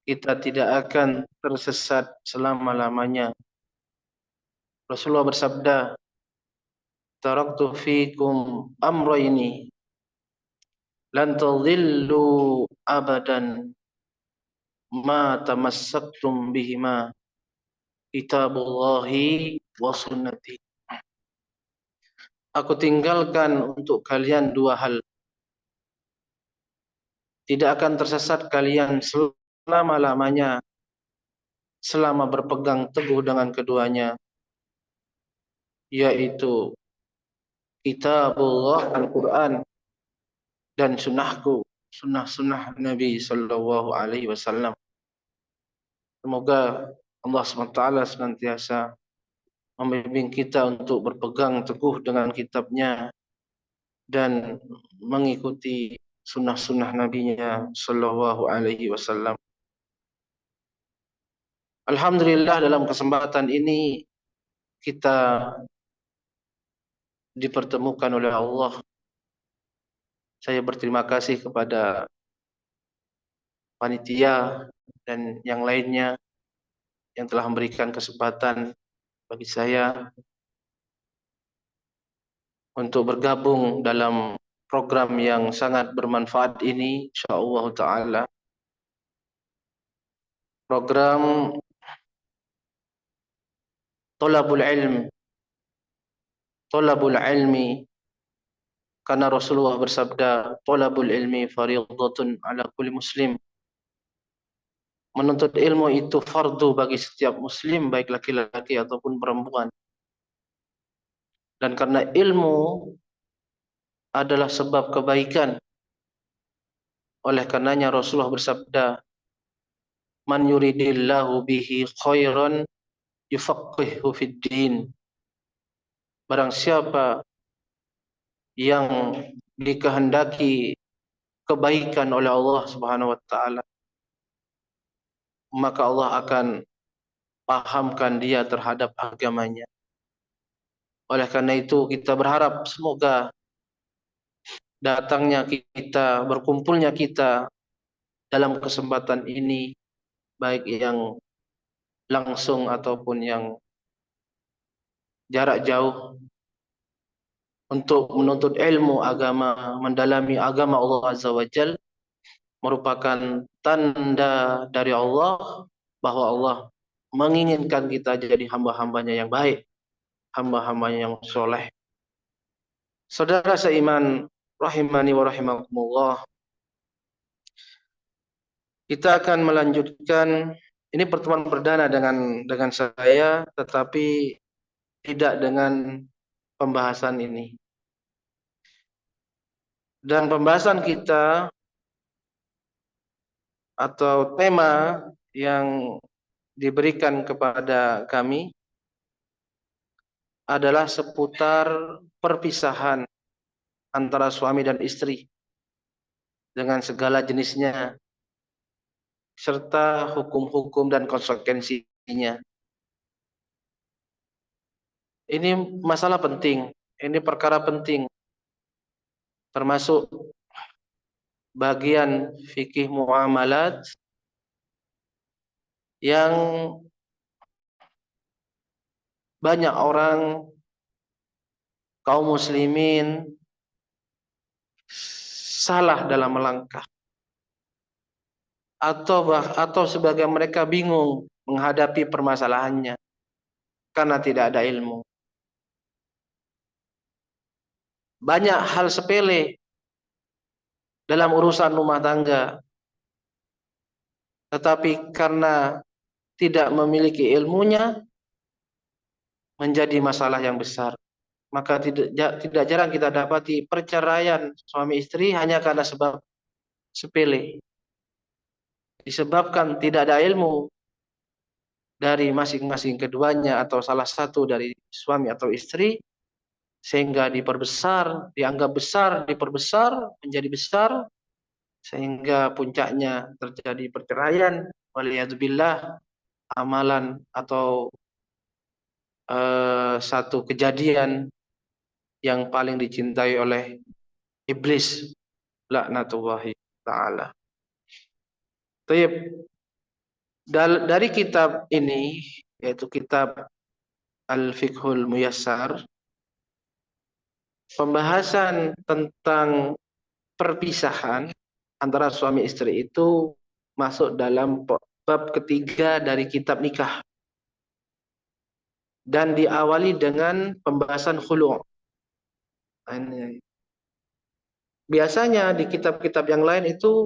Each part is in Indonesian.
kita tidak akan tersesat selama-lamanya. Rasulullah bersabda, "Taraktu fikum amrayni lan tadhillu abadan ma tamassaktum bihima kitabullahi wa sunnati." Aku tinggalkan untuk kalian dua hal. Tidak akan tersesat kalian selama-lamanya selama berpegang teguh dengan keduanya, yaitu kitabullah Al-Quran dan sunnahku, sunnah-sunnah Nabi Sallallahu Alaihi Wasallam. Semoga Allah SWT senantiasa membimbing kita untuk berpegang teguh dengan kitabnya dan mengikuti sunnah-sunnah Nabi-Nya Sallallahu Alaihi Wasallam. Alhamdulillah, dalam kesempatan ini kita dipertemukan oleh Allah. Saya berterima kasih kepada panitia dan yang lainnya yang telah memberikan kesempatan bagi saya untuk bergabung dalam program yang sangat bermanfaat ini, insyaallah taala. Program Thalabul ilmi, karena Rasulullah bersabda, "Thalabul ilmi fardhatun ala kulli muslim." Menuntut ilmu itu fardu bagi setiap muslim, baik laki-laki ataupun perempuan. Dan karena ilmu adalah sebab kebaikan, oleh karenanya Rasulullah bersabda, "Man yuridillahu bihi khairan yufaqqihhu fid din." Barang siapa yang dikehendaki kebaikan oleh Allah Subhanahu wa taala, maka Allah akan pahamkan dia terhadap agamanya. Oleh karena itu kita berharap semoga datangnya kita, berkumpulnya kita dalam kesempatan ini, baik yang langsung ataupun yang jarak jauh, untuk menuntut ilmu agama, mendalami agama Allah Azza wa Jalla, merupakan tanda dari Allah bahwa Allah menginginkan kita jadi hamba-hambanya yang baik, hamba-hambanya yang soleh. Saudara seiman, rahimani wa rahimakumullah, kita akan melanjutkan, ini pertemuan perdana dengan saya, tetapi tidak dengan pembahasan ini. Dan pembahasan kita atau tema yang diberikan kepada kami adalah seputar perpisahan antara suami dan istri dengan segala jenisnya, serta hukum-hukum dan konsekuensinya. Ini masalah penting, ini perkara penting, termasuk bagian fikih muamalat yang banyak orang kaum muslimin salah dalam melangkah, atau sebagian mereka bingung menghadapi permasalahannya karena tidak ada ilmu. Banyak hal sepele dalam urusan rumah tangga, tetapi karena tidak memiliki ilmunya menjadi masalah yang besar. Maka tidak jarang kita dapati perceraian suami istri hanya karena sebab sepele. Disebabkan tidak ada ilmu dari masing-masing keduanya atau salah satu dari suami atau istri, sehingga diperbesar, dianggap besar, diperbesar menjadi besar, sehingga puncaknya terjadi perceraian. Waliyadzubillah, amalan atau satu kejadian yang paling dicintai oleh iblis, laknatullahi ta'ala. Taib. Dari kitab ini, yaitu kitab Al-Fiqhul Muyassar, pembahasan tentang perpisahan antara suami istri itu masuk dalam bab ketiga dari kitab nikah dan diawali dengan pembahasan khulu'. Biasanya di kitab-kitab yang lain itu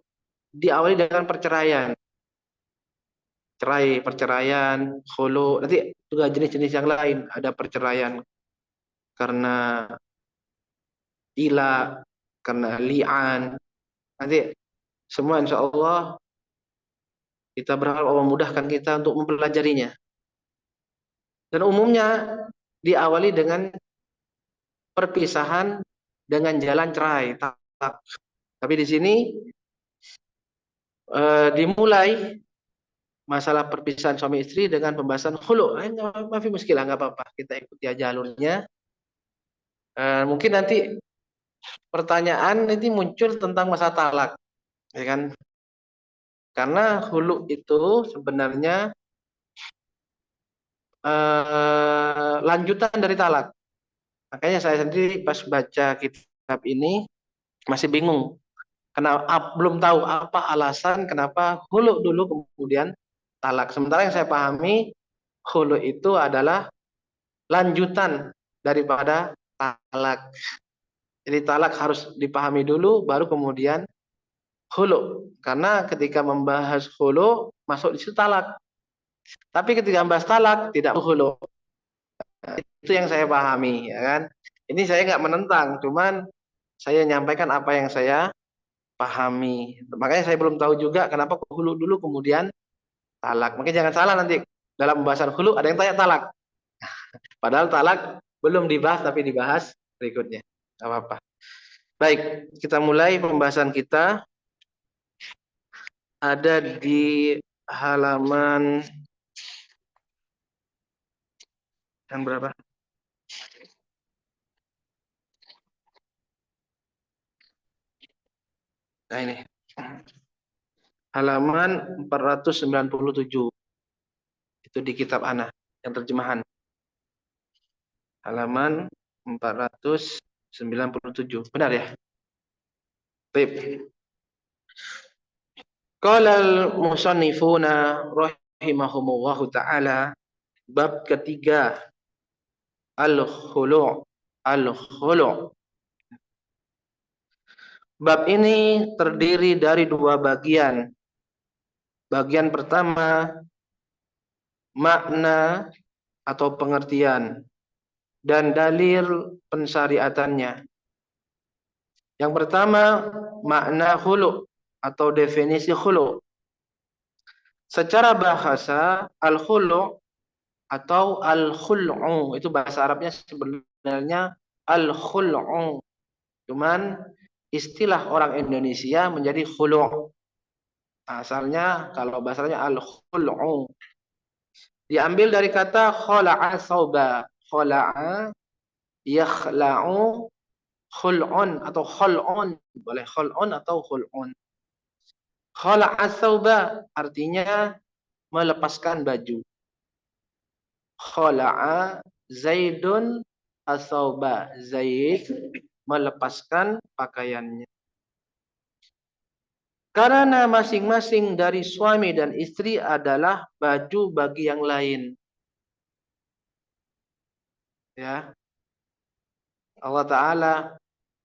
diawali dengan perceraian, cerai, perceraian, khulu'. Nanti juga jenis-jenis yang lain, ada perceraian karena ila, karena li'an. Nanti semua insya Allah kita berharap Allah memudahkan kita untuk mempelajarinya. Dan umumnya diawali dengan perpisahan dengan jalan cerai, talak. Tapi di sini dimulai masalah perpisahan suami istri dengan pembahasan khulu. Maaf muskilah, nggak apa-apa. Kita ikuti aja alurnya. Mungkin nanti pertanyaan nanti muncul tentang masa talak, ya kan? Karena khulu itu sebenarnya lanjutan dari talak. Makanya saya sendiri pas baca kitab ini masih bingung. Kenapa belum tahu apa alasan kenapa khulu dulu kemudian talak. Sementara yang saya pahami khulu itu adalah lanjutan daripada talak. Jadi talak harus dipahami dulu baru kemudian khulu. Karena ketika membahas khulu masuk di situ talak. Tapi ketika membahas talak tidak khulu. Itu yang saya pahami, ya kan? Ini saya nggak menentang, cuman saya nyampaikan apa yang saya pahami. Makanya saya belum tahu juga kenapa hulu dulu kemudian talak. Makanya jangan salah nanti dalam pembahasan hulu ada yang tanya talak. Padahal talak belum dibahas tapi dibahas berikutnya. Gak apa-apa. Baik, kita mulai pembahasan kita. Ada di halaman yang berapa? Nah ini. Halaman 497. Itu di kitab Ana yang terjemahan. Halaman 497. Benar ya? Baik. Qala al-musannifuna rahimahumullahu taala, bab ketiga, al-khulu'. Al-khulu'. Bab ini terdiri dari dua bagian. Bagian pertama, makna atau pengertian dan dalil pensyariatannya. Yang pertama, makna khulu' atau definisi khulu'. Secara bahasa, al-khulu' atau al-khul'u itu bahasa Arabnya sebenarnya al-khul'u. Cuman istilah orang Indonesia menjadi khulu'. Asalnya kalau bahasanya al-khul'u. Diambil dari kata khala'a thawba. Khala'a yakhla'u khul'un atau khul'un. Boleh khul'un atau khul'un. Khala'a thawba artinya melepaskan baju. Khala'a Zaidun as-thawba. Zaid melepaskan pakaiannya. Karena masing-masing dari suami dan istri adalah baju bagi yang lain. Ya. Allah Ta'ala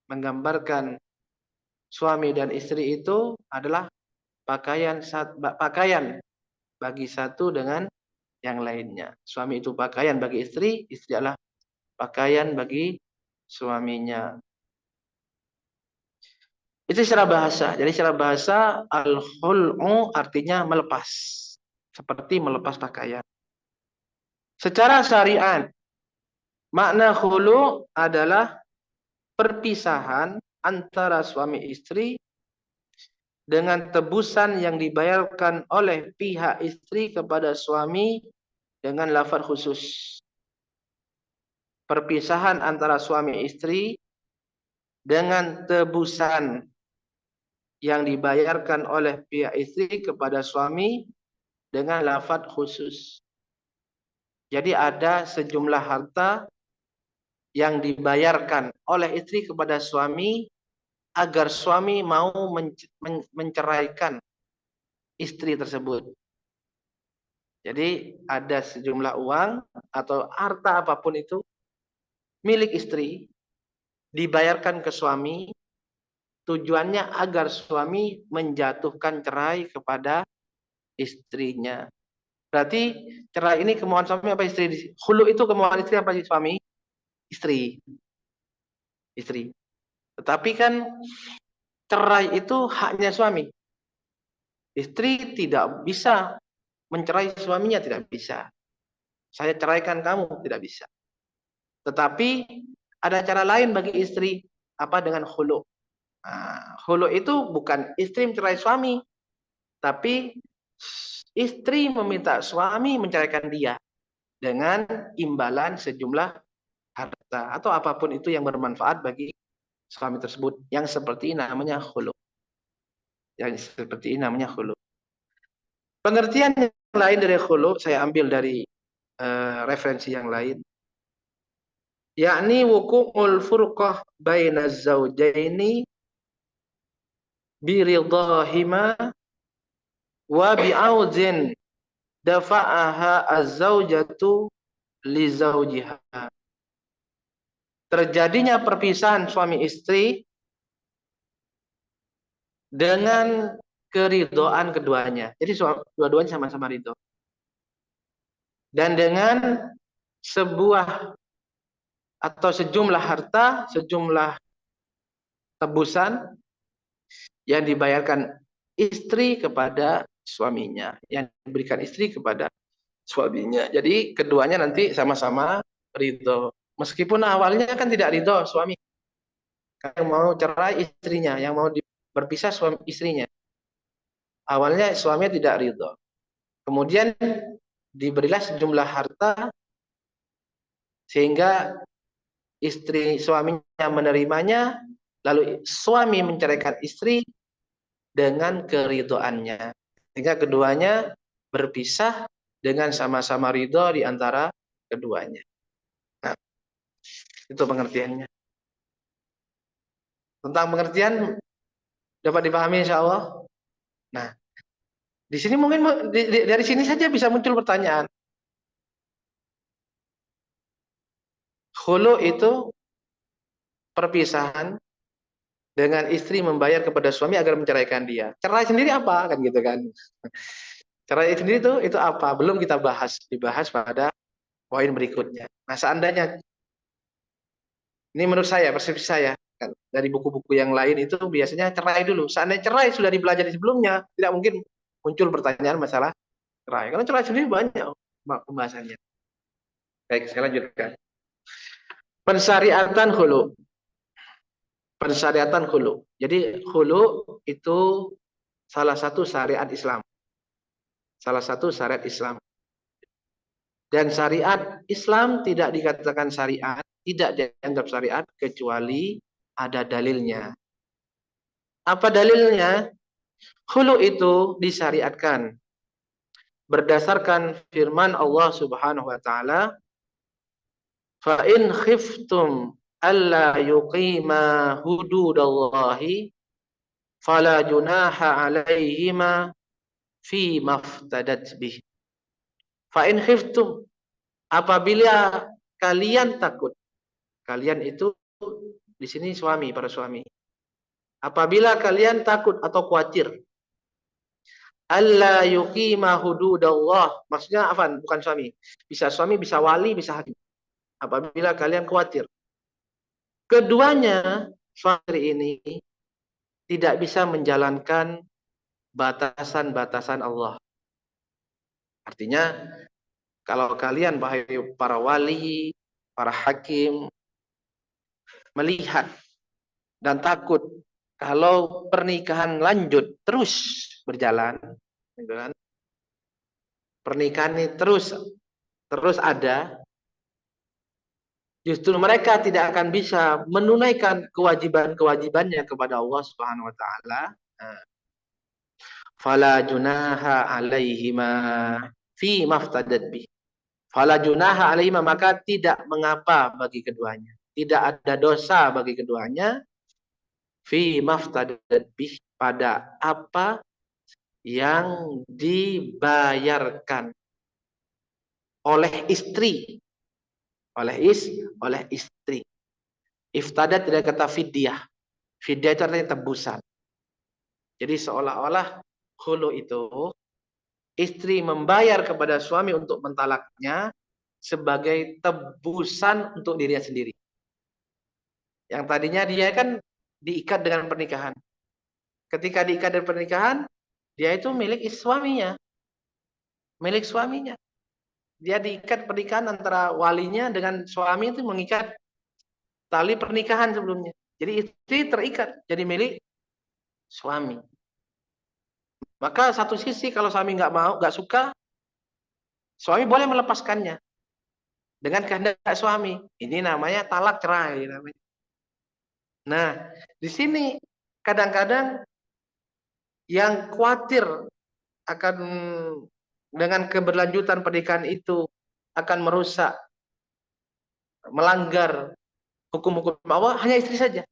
menggambarkan suami dan istri itu adalah pakaian bagi satu dengan yang lainnya. Suami itu pakaian bagi istri, istri adalah pakaian bagi suaminya. Itu secara bahasa. Jadi secara bahasa al-khul'u artinya melepas. Seperti melepas pakaian. Secara syariat, makna khulu' adalah perpisahan antara suami istri dengan tebusan yang dibayarkan oleh pihak istri kepada suami dengan lafaz khusus. Perpisahan antara suami istri dengan tebusan yang dibayarkan oleh pihak istri kepada suami dengan lafadz khusus. Jadi ada sejumlah harta yang dibayarkan oleh istri kepada suami agar suami mau menceraikan istri tersebut. Jadi ada sejumlah uang atau harta apapun itu milik istri dibayarkan ke suami, tujuannya agar suami menjatuhkan cerai kepada istrinya. Berarti cerai ini kemauan suami apa istri? Khulu itu kemauan istri apa suami? Istri. Istri. Tetapi kan cerai itu haknya suami. Istri tidak bisa mencerai suaminya, tidak bisa. Saya ceraikan kamu, tidak bisa. Tetapi ada cara lain bagi istri, apa dengan khulu. Nah, khulu itu bukan istri mencerai suami, tapi istri meminta suami menceraikan dia dengan imbalan sejumlah harta atau apapun itu yang bermanfaat bagi suami tersebut. Yang seperti ini namanya khulu. Yang seperti ini namanya khulu. Pengertian yang lain dari khulu saya ambil dari referensi yang lain. Yakni wuqu'ul furqah baina az-zawjaini biridahima wa bi'audhin dafa'aha az-zawjatu li zawjiha. Terjadinya perpisahan suami istri dengan keridhaan keduanya. Jadi dua-duanya sama-sama ridho. Dan dengan sebuah atau sejumlah harta, sejumlah tebusan yang dibayarkan istri kepada suaminya, yang diberikan istri kepada suaminya. Jadi keduanya nanti sama-sama ridho. Meskipun awalnya kan tidak ridho suami, yang mau cerai istrinya, yang mau berpisah suami istrinya. Awalnya suaminya tidak ridho. Kemudian diberilah sejumlah harta sehingga istri suaminya menerimanya, lalu suami menceraikan istri dengan keridhoannya. Sehingga keduanya berpisah dengan sama-sama ridho di antara keduanya. Nah, itu pengertiannya. Tentang pengertian dapat dipahami insya Allah. Nah, di sini mungkin dari sini saja bisa muncul pertanyaan. Khulu itu perpisahan dengan istri membayar kepada suami agar menceraikan dia. Cerai sendiri apa kan gitu kan? Cerai sendiri itu apa? Belum kita bahas, dibahas pada poin berikutnya. Nah, seandainya ini menurut saya, persepsi saya kan, dari buku-buku yang lain itu biasanya cerai dulu. Seandainya cerai sudah dipelajari sebelumnya, tidak mungkin muncul pertanyaan masalah cerai. Karena cerai sendiri banyak pembahasannya. Baik, saya lanjutkan. Pensyariatan khulu. Pensyariatan khulu. Jadi khulu itu salah satu syariat Islam. Salah satu syariat Islam. Dan syariat Islam tidak dikatakan syariat, tidak dianggap syariat kecuali ada dalilnya. Apa dalilnya? Khulu itu disyariatkan berdasarkan firman Allah Subhanahu wa taala, "Fa in khiftum alla yuqima hududallahi fala junaha 'alaihima fi maftadat bih." Fa in khiftum, apabila kalian takut. Kalian itu di sini suami, para suami. Apabila kalian takut atau khawatir alla yuqima hududallah, maksudnya apa? Bukan suami. Bisa suami, bisa wali, bisa hakim. Apabila kalian khawatir. Keduanya suami ini tidak bisa menjalankan batasan-batasan Allah. Artinya kalau kalian para wali, para hakim melihat dan takut kalau pernikahan lanjut terus berjalan, gitu kan? Pernikahan ini terus ada, justru mereka tidak akan bisa menunaikan kewajiban-kewajibannya kepada Allah Subhanahu wa taala. fala junaha alaihima fi maftadat bi. Fala junaha alaihima, maka tidak mengapa bagi keduanya. Tidak ada dosa bagi keduanya fi maftadat bi, pada apa yang dibayarkan oleh istri, oleh istri. Iftadat tidak kata fidyah. Fidyah itu artinya tebusan. Jadi seolah-olah khulu itu istri membayar kepada suami untuk mentalaknya sebagai tebusan untuk dirinya sendiri. Yang tadinya dia kan diikat dengan pernikahan. Ketika diikat dengan pernikahan, dia itu milik suaminya. Milik suaminya. Dia diikat pernikahan antara walinya dengan suami, itu mengikat tali pernikahan sebelumnya. Jadi istri terikat jadi milik suami. Maka satu sisi kalau suami nggak mau, nggak suka, suami boleh melepaskannya dengan kehendak suami. Ini namanya talak cerai namanya. Nah, di sini kadang-kadang yang khawatir akan dengan keberlanjutan pernikahan itu akan merusak, melanggar hukum-hukum Allah, hanya istri saja.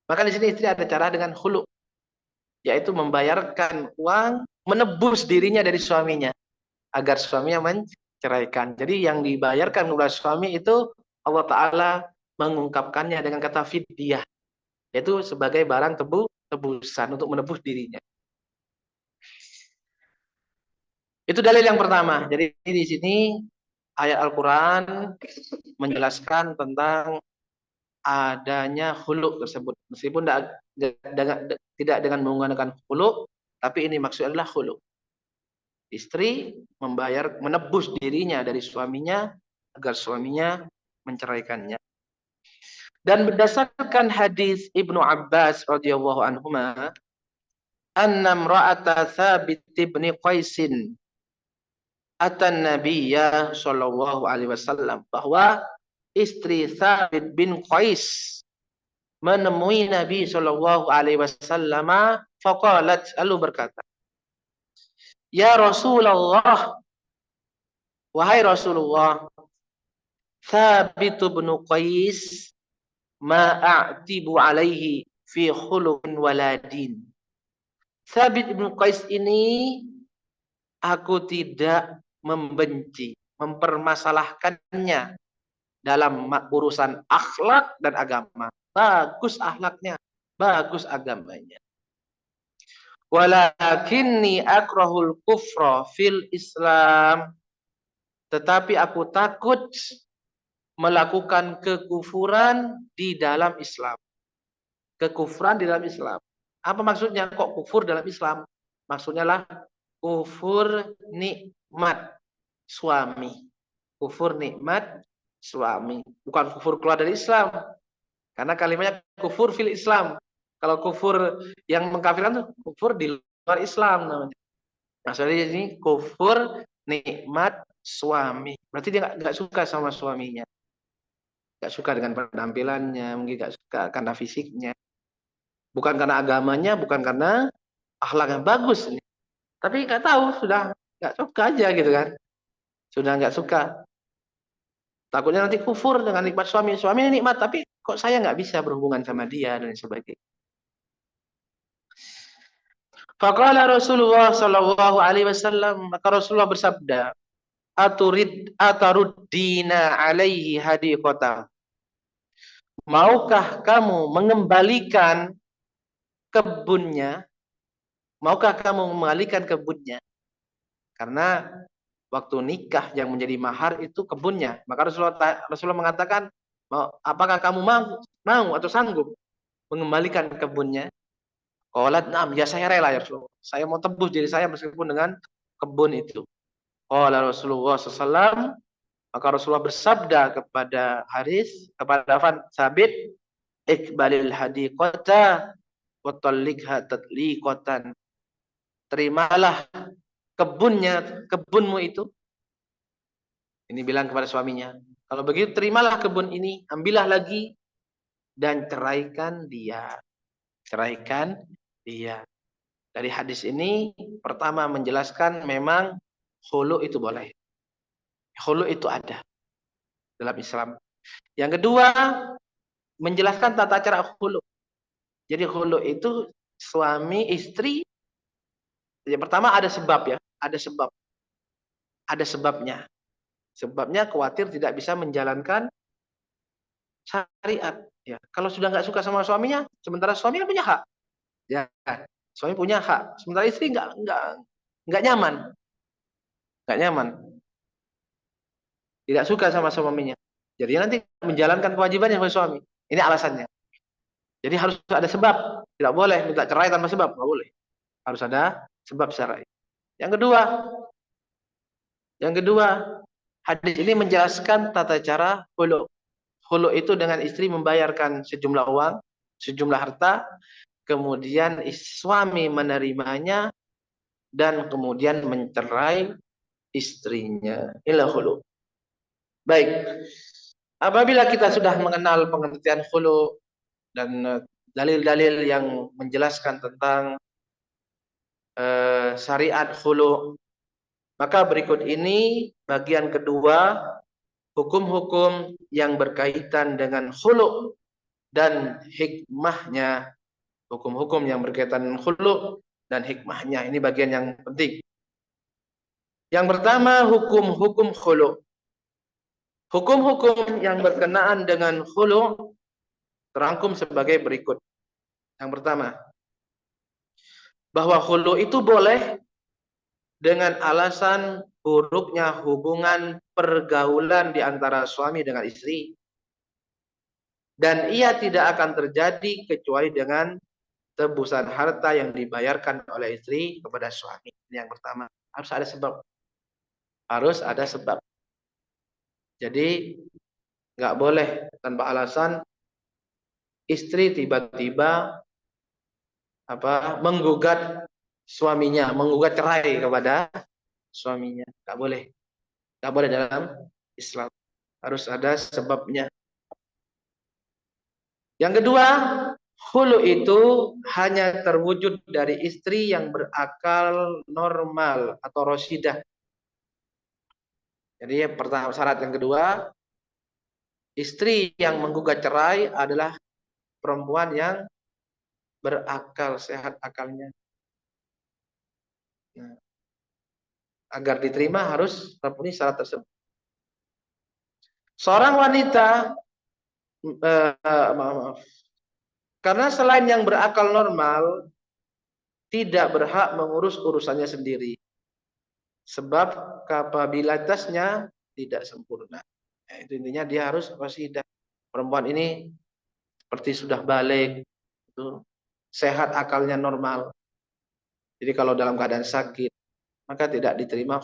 Maka di sini istri ada cara dengan khulu, yaitu membayarkan uang, menebus dirinya dari suaminya agar suaminya menceraikan. Jadi yang dibayarkan kepada suami itu Allah Ta'ala mengungkapkannya dengan kata fidyah, yaitu sebagai barang tebusan untuk menebus dirinya. Itu dalil yang pertama. Jadi di sini ayat Al-Quran menjelaskan tentang adanya khulu tersebut. Meskipun tidak dengan menggunakan khulu, tapi ini maksudnya adalah khulu. Istri menebus dirinya dari suaminya agar suaminya menceraikannya. Dan berdasarkan hadis Ibnu Abbas radhiyallahu anhuma, anna imra'ata Thabit bin Qaisin atan Nabiyya sallallahu alaihi wasallam, bahwa istri Thabit bin Qais menemui Nabi sallallahu alaihi wasallam, faqalat, lalu berkata, ya Rasulullah, wahai Rasulullah, Thabit bin Qais ma a'tibu alaihi fi khuluqin waladin. Thabit bin Qais ini aku tidak membenci, mempermasalahkannya dalam urusan akhlak dan agama. Bagus akhlaknya, bagus agamanya. Walakinni akrahul kufra fil Islam. Tetapi aku takut melakukan kekufuran di dalam Islam. Kekufuran di dalam Islam. Apa maksudnya kok kufur dalam Islam? Maksudnya lah kufur nikmat suami. Kufur nikmat suami. Bukan kufur keluar dari Islam. Karena kalimatnya kufur fil Islam. Kalau kufur yang mengkafirkan itu kufur di luar Islam namanya. Maksudnya ini kufur nikmat suami. Berarti dia nggak suka sama suaminya. Nggak suka dengan penampilannya, mungkin nggak suka karena fisiknya. Bukan karena agamanya, bukan karena akhlak yang bagus. Tapi nggak tahu, sudah nggak suka aja gitu kan. Sudah nggak suka. Takutnya nanti kufur dengan nikmat suami. Suami ini nikmat, tapi kok saya nggak bisa berhubungan sama dia dan sebagainya. Faqala Rasulullah sallallahu alaihi wasallam, maka Rasulullah bersabda, ataruddina alaihi hadiqata. Maukah kamu mengembalikan kebunnya? Maukah kamu mengembalikan kebunnya? Karena waktu nikah yang menjadi mahar itu kebunnya. Maka Rasulullah mengatakan, apakah kamu mau atau sanggup mengembalikan kebunnya? Qalat na'am, ya saya rela ya Rasulullah. Saya mau tebus diri saya meskipun dengan kebun itu. Qala Rasulullah SAW, maka Rasulullah bersabda kepada kepada Sabit, Iqbalil hadiqata wa talliqha tatliqatan. Terimalah kebunmu itu. Ini bilang kepada suaminya. Kalau begitu terimalah kebun ini, ambillah lagi dan ceraikan dia. Ceraikan dia. Dari hadis ini pertama menjelaskan memang khulu itu boleh. Khulu itu ada dalam Islam. Yang kedua menjelaskan tata cara khulu. Jadi khulu itu suami istri. Yang pertama ada sebab ya, ada sebabnya. Sebabnya khawatir tidak bisa menjalankan syariat. Ya, kalau sudah nggak suka sama suaminya, sementara suami kan punya hak. Ya, suami punya hak. Sementara istri nggak nyaman, nggak nyaman, tidak suka sama suaminya. Jadi nanti menjalankan kewajibannya sebagai suami. Ini alasannya. Jadi harus ada sebab. Tidak boleh minta cerai tanpa sebab, nggak boleh. Harus ada sebab syar'i. Yang kedua, hadis ini menjelaskan tata cara khulu. Khulu itu dengan istri membayarkan sejumlah uang, sejumlah harta, kemudian suami menerimanya dan kemudian mencerai istrinya. Inilah khulu. Baik. Apabila kita sudah mengenal pengertian khulu dan dalil-dalil yang menjelaskan tentang syariat khulu, maka berikut ini bagian kedua, hukum-hukum yang berkaitan dengan khulu dan hikmahnya. Hukum-hukum yang berkaitan dengan khulu dan hikmahnya. Ini bagian yang penting. Yang pertama, hukum-hukum khulu. Hukum-hukum yang berkenaan dengan khulu terangkum sebagai berikut. Yang pertama, bahwa khulu itu boleh dengan alasan buruknya hubungan pergaulan di antara suami dengan istri. Dan ia tidak akan terjadi kecuali dengan tebusan harta yang dibayarkan oleh istri kepada suami. Ini yang pertama. Harus ada sebab. Harus ada sebab. Jadi nggak boleh tanpa alasan istri tiba-tiba menggugat suaminya, menggugat cerai kepada suaminya. Nggak boleh. Nggak boleh dalam Islam. Harus ada sebabnya. Yang kedua, khulu itu hanya terwujud dari istri yang berakal normal atau rosyidah. Jadi pertama syarat yang kedua, istri yang menggugat cerai adalah perempuan yang berakal, sehat akalnya. Nah, agar diterima harus terpenuhi syarat tersebut. Seorang wanita, maaf, karena selain yang berakal normal, tidak berhak mengurus urusannya sendiri. Sebab kapabilitasnya tidak sempurna. Nah, itu intinya dia harus rasidah. Perempuan ini seperti sudah balik, itu sehat akalnya normal. Jadi kalau dalam keadaan sakit, maka tidak diterima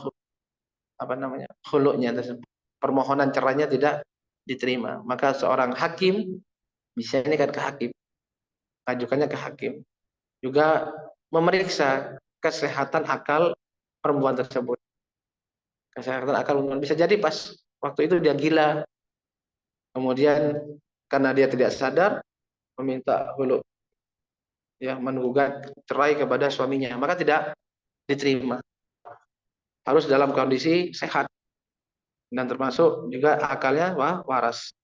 khulunya tersebut. Permohonan cerainya tidak diterima. Maka seorang hakim bisa ini kan ke hakim, ajukannya ke hakim. Juga memeriksa kesehatan akal perempuan tersebut. Kesehatan akal bisa jadi pas waktu itu dia gila, kemudian karena dia tidak sadar meminta khulu, ya, menggugat cerai kepada suaminya, maka tidak diterima. Harus dalam kondisi sehat dan termasuk juga akalnya waras.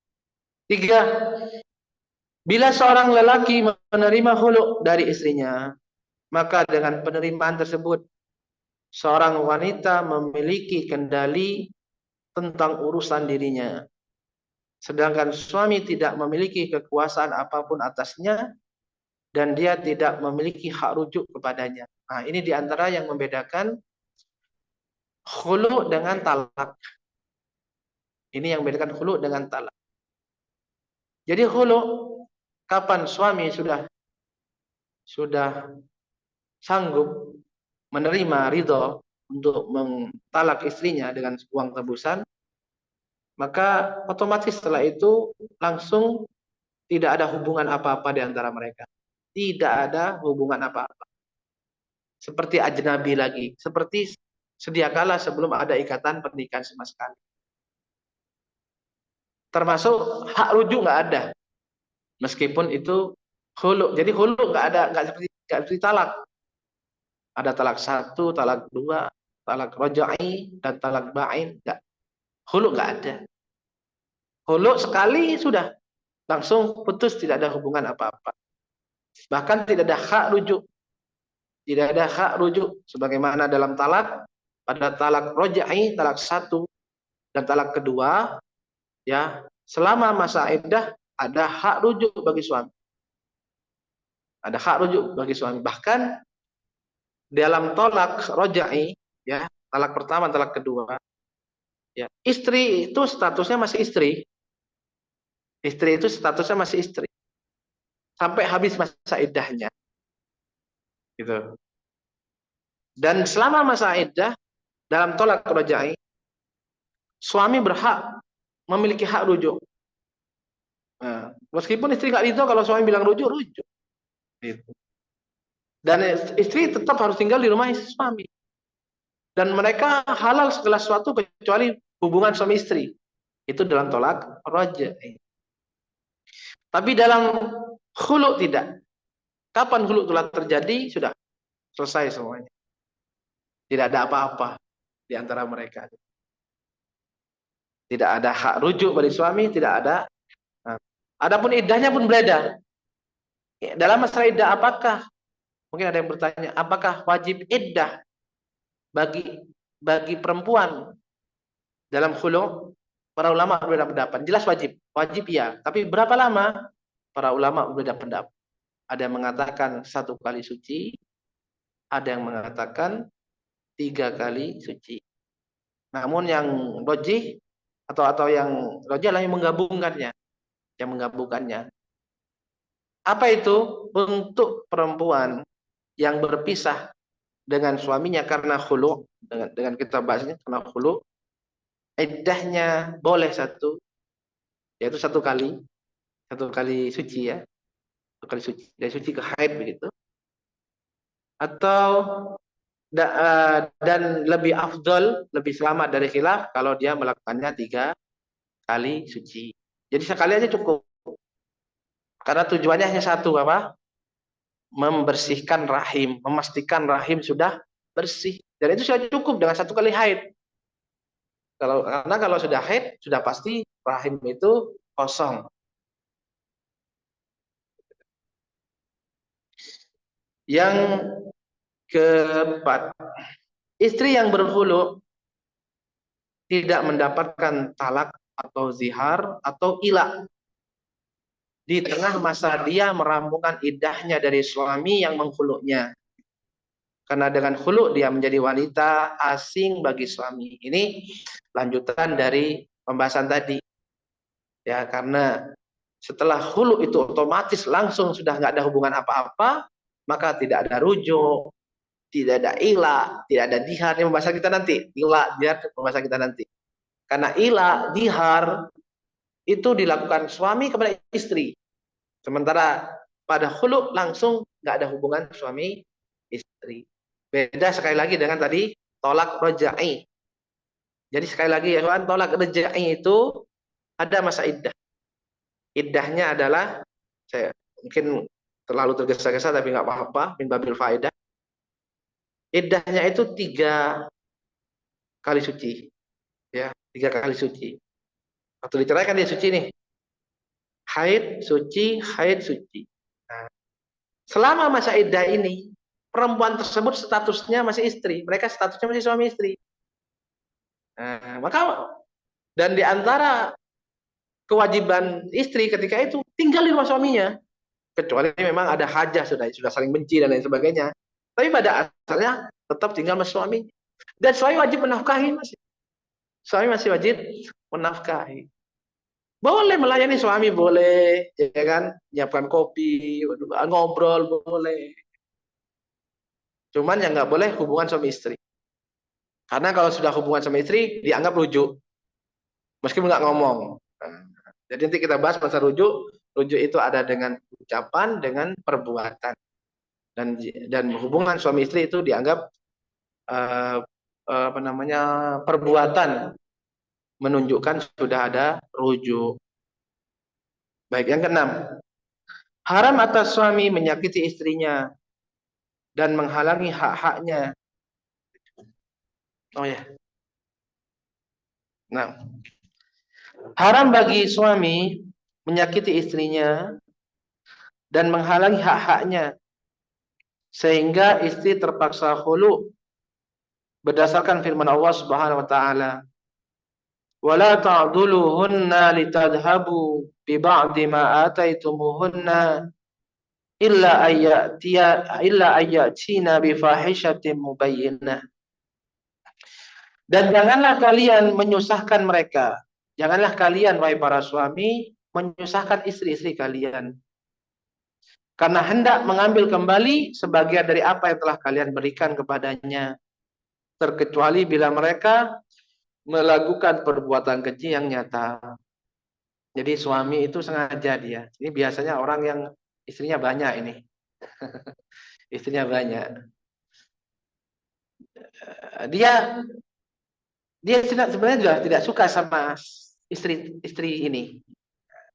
3, bila seorang lelaki menerima khulu dari istrinya, maka dengan penerimaan tersebut seorang wanita memiliki kendali tentang urusan dirinya. Sedangkan suami tidak memiliki kekuasaan apapun atasnya dan dia tidak memiliki hak rujuk kepadanya. Nah, ini diantara yang membedakan khulu dengan talak. Ini yang membedakan khulu dengan talak. Jadi khulu kapan suami sudah sanggup menerima ridho untuk mentalak istrinya dengan uang tebusan, maka otomatis setelah itu langsung tidak ada hubungan apa-apa di antara mereka. Tidak ada hubungan apa-apa. Seperti ajnabi lagi. Seperti sedia kala sebelum ada ikatan pernikahan sama sekali. Termasuk hak rujuk nggak ada. Meskipun itu khulu. Jadi khulu nggak seperti talak. Ada talak 1, talak 2, talak roja'i, dan talak ba'in. Enggak. Khulu enggak ada. Khulu sekali sudah. Langsung putus, tidak ada hubungan apa-apa. Bahkan tidak ada hak rujuk. Tidak ada hak rujuk. Sebagaimana dalam talak, pada talak roja'i, talak 1, dan talak kedua, ya, selama masa iddah ada hak rujuk bagi suami. Ada hak rujuk bagi suami. Bahkan dalam talak roja'i, ya, talak pertama, talak kedua, ya, istri itu statusnya masih istri. Istri itu statusnya masih istri sampai habis masa iddahnya, gitu. Dan selama masa iddah dalam talak roja'i, suami berhak memiliki hak rujuk. Nah, meskipun istri nggak ridho kalau suami bilang rujuk, rujuk. Gitu. Dan istri tetap harus tinggal di rumah suami. Dan mereka halal segala sesuatu kecuali hubungan suami istri. Itu dalam tolak roja'i. Tapi dalam khulu tidak. Kapan khulu telah terjadi, sudah selesai semuanya. Tidak ada apa-apa di antara mereka. Tidak ada hak rujuk bagi suami, tidak ada. Nah, adapun iddahnya pun berbeda. Dalam masalah iddah apakah, mungkin ada yang bertanya, apakah wajib iddah bagi perempuan dalam khulu? Para ulama berbeda pendapat. Jelas wajib, wajib ya. Tapi berapa lama? Para ulama berbeda pendapat. Ada yang mengatakan 1 kali suci, ada yang mengatakan 3 kali suci. Namun yang rojih atau yang rojih adalah yang menggabungkannya, Apa itu? Untuk perempuan yang berpisah dengan suaminya karena khulu, dengan kita bahasnya karena khulu, iddahnya boleh yaitu 1 kali suci, ya, 1 kali suci, dari suci ke haid begitu, atau dan lebih afdol, lebih selamat dari khilaf kalau dia melakukannya 3 kali suci. Jadi sekali aja cukup. Karena tujuannya hanya satu, apa? Membersihkan rahim, memastikan rahim sudah bersih. Dan itu sudah cukup dengan 1 kali haid. Karena kalau sudah haid, sudah pasti rahim itu kosong. Yang keempat, istri yang berkhulu tidak mendapatkan talak atau zihar atau ilah di tengah masa dia merampungkan iddahnya dari suami yang mengkhulunya. Karena dengan khulu dia menjadi wanita asing bagi suami. Ini lanjutan dari pembahasan tadi. Ya, karena setelah khulu itu otomatis langsung sudah nggak ada hubungan apa-apa, maka tidak ada rujuk, tidak ada ilah, tidak ada dihar. Ini pembahasan kita nanti. Ilah, dihar, pembahasan kita nanti. Karena ilah, dihar itu dilakukan suami kepada istri. Sementara pada khulu langsung nggak ada hubungan suami istri. Beda sekali lagi dengan tadi tolak roja'i. Jadi sekali lagi ya kawan, tolak roja'i itu ada masa iddah. Iddahnya adalah, saya mungkin terlalu tergesa-gesa tapi nggak apa-apa, min babil faedah. Iddahnya itu 3 kali suci, ya, 3 kali suci. Waktu diceraikan dia suci nih, haid suci, haid suci. Nah, selama masa iddah ini perempuan tersebut statusnya masih istri, mereka statusnya masih suami istri. Nah, maka dan di antara kewajiban istri ketika itu tinggal di rumah suaminya, kecuali memang ada hajah, sudah saling benci dan lain sebagainya. Tapi pada asalnya tetap tinggal sama suami. Dan suami wajib menafkahi, suami masih wajib menafkahi. Boleh melayani suami, boleh, ya kan, nyiapkan kopi, ngobrol boleh. Cuman yang nggak boleh hubungan suami istri. Karena kalau sudah hubungan sama istri dianggap rujuk, meskipun nggak ngomong. Nah, jadi nanti kita bahas masa rujuk. Rujuk itu ada dengan ucapan, dengan perbuatan. Dan hubungan suami istri itu dianggap perbuatan menunjukkan sudah ada rujuk. Baik, yang keenam, haram atas suami menyakiti istrinya dan menghalangi hak-haknya. Oh ya. Nah, haram bagi suami menyakiti istrinya dan menghalangi hak-haknya sehingga istri terpaksa khulu berdasarkan firman Allah Subhanahu wa taala, "Wala ta'dhuluhunna litadhhabu bi ba'di ma ataitumuhunna illa ayyatina bi fahishatin mubayyinah." Dan janganlah kalian menyusahkan mereka. Janganlah kalian, wahai para suami, menyusahkan istri-istri kalian. Karena hendak mengambil kembali sebagian dari apa yang telah kalian berikan kepadanya. Terkecuali bila mereka melakukan perbuatan keji yang nyata. Jadi suami itu sengaja dia. Ini biasanya orang yang istrinya banyak ini. Istrinya banyak. Dia sebenarnya juga tidak suka sama istri ini.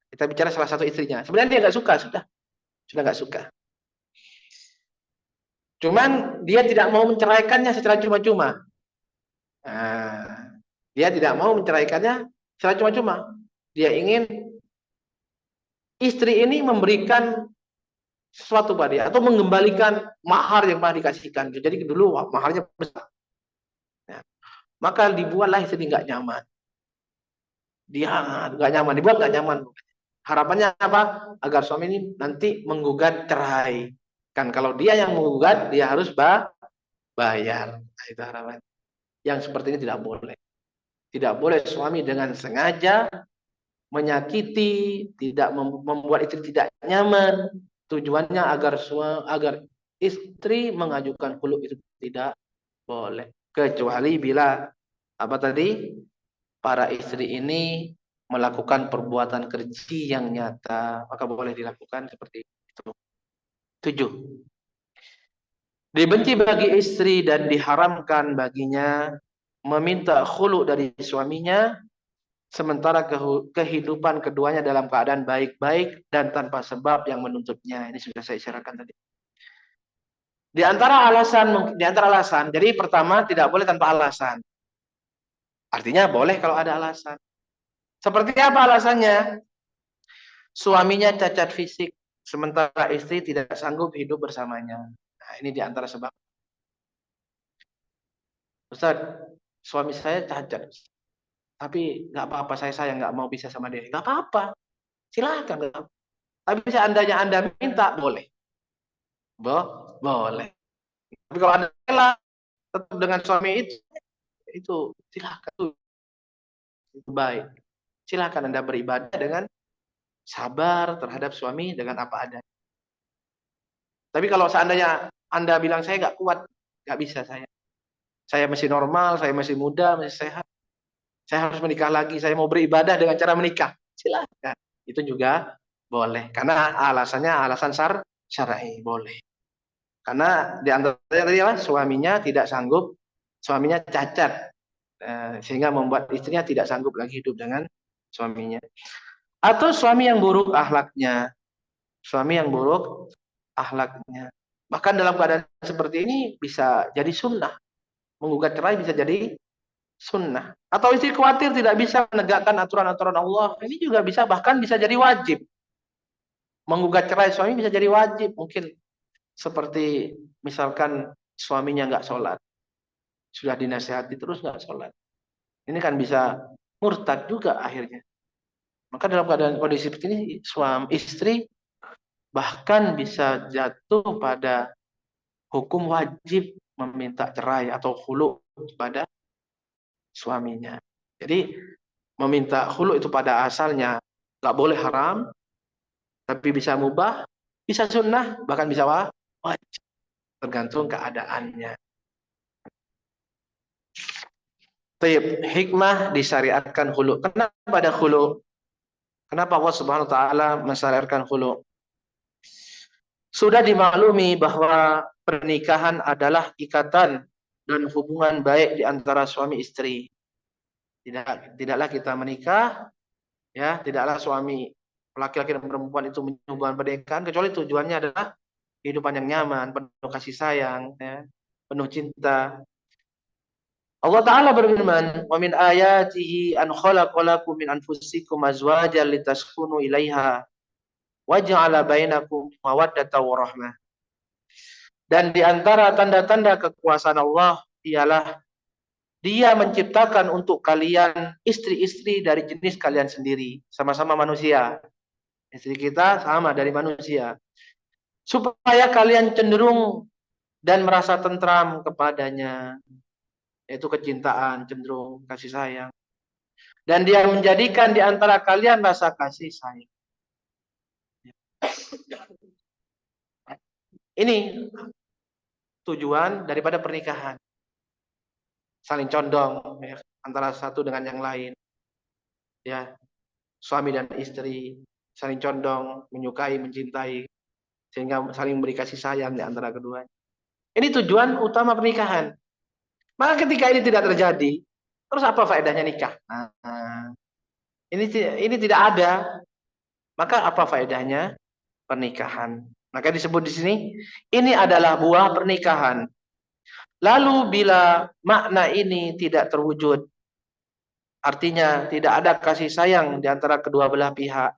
Kita bicara salah satu istrinya. Sebenarnya dia nggak suka, sudah nggak suka. Cuman dia tidak mau menceraikannya secara cuma-cuma. Nah, dia tidak mau menceraikannya secara cuma-cuma. Dia ingin istri ini memberikan sesuatu pada dia atau mengembalikan mahar yang pernah dikasihkan. Jadi dulu maharnya besar. Nah, maka dibuatlah istri nggak nyaman. Dia nggak nyaman, dibuat nggak nyaman. Harapannya apa? Agar suami ini nanti menggugat cerai. Kan kalau dia yang menggugat, dia harus bayar. Nah, itu harapan. Yang seperti ini tidak boleh. Tidak boleh suami dengan sengaja menyakiti, tidak membuat istri tidak nyaman. Tujuannya agar istri mengajukan khulu, itu tidak boleh. Kecuali bila apa tadi? Para istri ini melakukan perbuatan keji yang nyata, maka boleh dilakukan seperti itu. 7. Dibenci bagi istri dan diharamkan baginya meminta khulu dari suaminya sementara kehidupan keduanya dalam keadaan baik-baik dan tanpa sebab yang menuntutnya. Ini sudah saya isyaratkan tadi. Di antara alasan, jadi pertama tidak boleh tanpa alasan. Artinya boleh kalau ada alasan. Seperti apa alasannya? Suaminya cacat fisik, sementara istri tidak sanggup hidup bersamanya. Nah, ini di antara sebab. Ustaz, suami saya cacat, tapi nggak apa-apa, saya nggak mau pisah sama dia. Nggak apa-apa, silakan. Tapi seandainya Anda minta, boleh. Boleh. Tapi kalau Anda rela tetap dengan suami itu silakan. Itu baik. Silakan Anda beribadah dengan sabar terhadap suami dengan apa adanya. Tapi kalau seandainya Anda bilang saya nggak kuat, nggak bisa saya. Saya masih normal, saya masih muda, masih sehat. Saya harus menikah lagi, saya mau beribadah dengan cara menikah. Silakan. Itu juga boleh. Karena alasannya alasan syar'i, boleh. Karena di antaranya tadi suaminya tidak sanggup, suaminya cacat. Sehingga membuat istrinya tidak sanggup lagi hidup dengan suaminya. Atau suami yang buruk akhlaknya. Suami yang buruk akhlaknya. Bahkan dalam keadaan seperti ini bisa jadi sunnah. Menggugat cerai bisa jadi sunnah. Atau istri khawatir tidak bisa menegakkan aturan-aturan Allah. Ini juga bisa, bahkan bisa jadi wajib. Menggugat cerai suami bisa jadi wajib. Mungkin seperti misalkan suaminya nggak sholat. Sudah dinasihati terus nggak sholat. Ini kan bisa murtad juga akhirnya. Maka dalam keadaan kondisi seperti ini, suami istri bahkan bisa jatuh pada hukum wajib meminta cerai atau khulu pada suaminya. Jadi meminta khulu itu pada asalnya nggak boleh haram, tapi bisa mubah, bisa sunnah, bahkan bisa wajib, tergantung keadaannya. Taib, hikmah disyariatkan khulu. Kenapa ada khulu? Kenapa Allah Subhanahu wa taala mensyariatkan khulu? Sudah dimaklumi bahwa pernikahan adalah ikatan dan hubungan baik di antara suami istri. Tidaklah kita menikah, ya, tidaklah suami laki-laki dan perempuan itu hubungan pernikahan kecuali tujuannya adalah kehidupan yang nyaman, penuh kasih sayang, ya, penuh cinta. Allah Ta'ala berfirman, "Wa min ayatihi an khalaqalakum min anfusikum azwajan litaskunu ilaiha wa ja'ala bainakum mawaddatan wa rahmah." Dan di antara tanda-tanda kekuasaan Allah ialah Dia menciptakan untuk kalian istri-istri dari jenis kalian sendiri, sama-sama manusia. Istri kita sama dari manusia. Supaya kalian cenderung dan merasa tentram kepadanya. Yaitu kecintaan, cenderung, kasih sayang. Dan Dia menjadikan di antara kalian rasa kasih sayang. Ini tujuan daripada pernikahan. Saling condong ya, antara satu dengan yang lain. Ya, suami dan istri saling condong, menyukai, mencintai, sehingga saling memberi kasih sayang di antara keduanya. Ini tujuan utama pernikahan. Maka ketika ini tidak terjadi, terus apa faedahnya nikah? Nah, ini tidak ada. Maka apa faedahnya pernikahan? Maka disebut di sini, ini adalah buah pernikahan. Lalu bila makna ini tidak terwujud, artinya tidak ada kasih sayang di antara kedua belah pihak,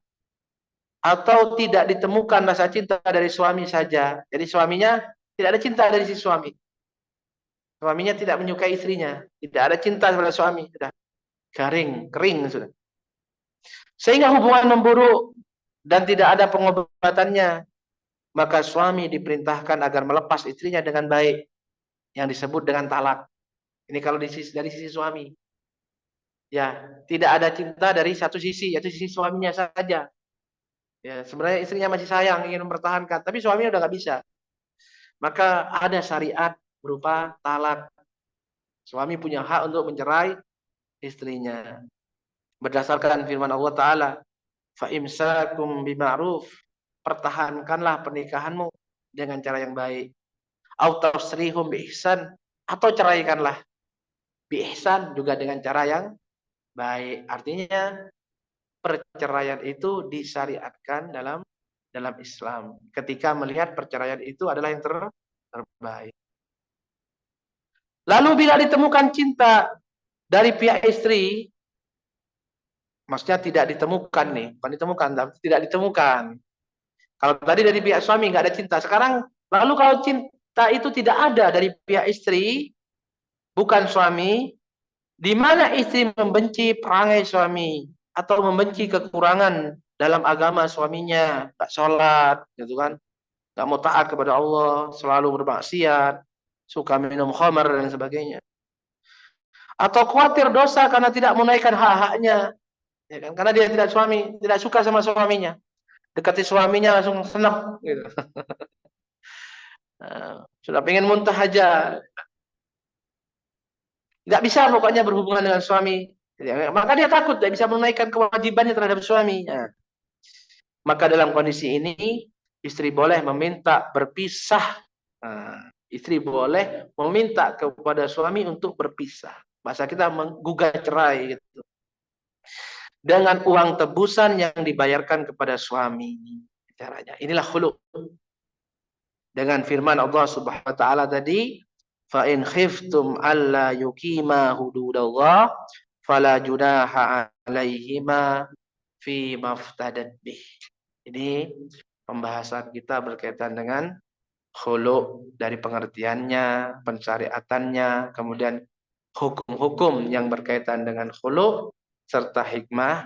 atau tidak ditemukan rasa cinta dari suami saja. Jadi suaminya tidak ada cinta dari si suami. Suaminya tidak menyukai istrinya, tidak ada cinta kepada suami, sudah garing, kering sudah. Sehingga hubungan memburuk dan tidak ada pengobatannya, maka suami diperintahkan agar melepas istrinya dengan baik, yang disebut dengan talak. Ini kalau dari sisi suami. Ya, tidak ada cinta dari satu sisi, yaitu sisi suaminya saja. Ya, sebenarnya istrinya masih sayang, ingin mempertahankan, tapi suaminya udah nggak bisa. Maka ada syariat berupa talak. Suami punya hak untuk mencerai istrinya. Berdasarkan firman Allah Ta'ala, "Fa'imsakum bima'ruf." Pertahankanlah pernikahanmu dengan cara yang baik. Au tasrihum biihsan, atau ceraikanlah biihsan, juga dengan cara yang baik. Artinya perceraian itu disyariatkan dalam Islam. Ketika melihat perceraian itu adalah yang terbaik. Lalu bila ditemukan cinta dari pihak istri, maksudnya tidak ditemukan nih, bukan ditemukan, tidak ditemukan. Kalau tadi dari pihak suami nggak ada cinta, sekarang lalu kalau cinta itu tidak ada dari pihak istri, bukan suami, di mana istri membenci perangai suami atau membenci kekurangan dalam agama suaminya, tak sholat, gitu kan, nggak mau taat kepada Allah, selalu bermaksiat, suka minum khamar dan sebagainya, atau khawatir dosa karena tidak menunaikan hak-haknya, ya kan? Karena dia tidak suka sama suaminya, dekati suaminya langsung senang, gitu. Sudah pengen muntah aja, nggak bisa pokoknya berhubungan dengan suami. Maka dia takut tidak bisa menunaikan kewajibannya terhadap suami. Maka dalam kondisi ini istri boleh meminta berpisah. Istri boleh meminta kepada suami untuk berpisah. Bahasa kita menggugat cerai gitu. Dengan uang tebusan yang dibayarkan kepada suami. Caranya. Inilah khulu. Dengan firman Allah Subhanahu wa taala tadi, fa in khiftum alla yuqima hududallah fala junaha alaihima fi maftadat bih. Ini pembahasan kita berkaitan dengan khulu, dari pengertiannya, pensyariatannya, kemudian hukum-hukum yang berkaitan dengan khulu serta hikmah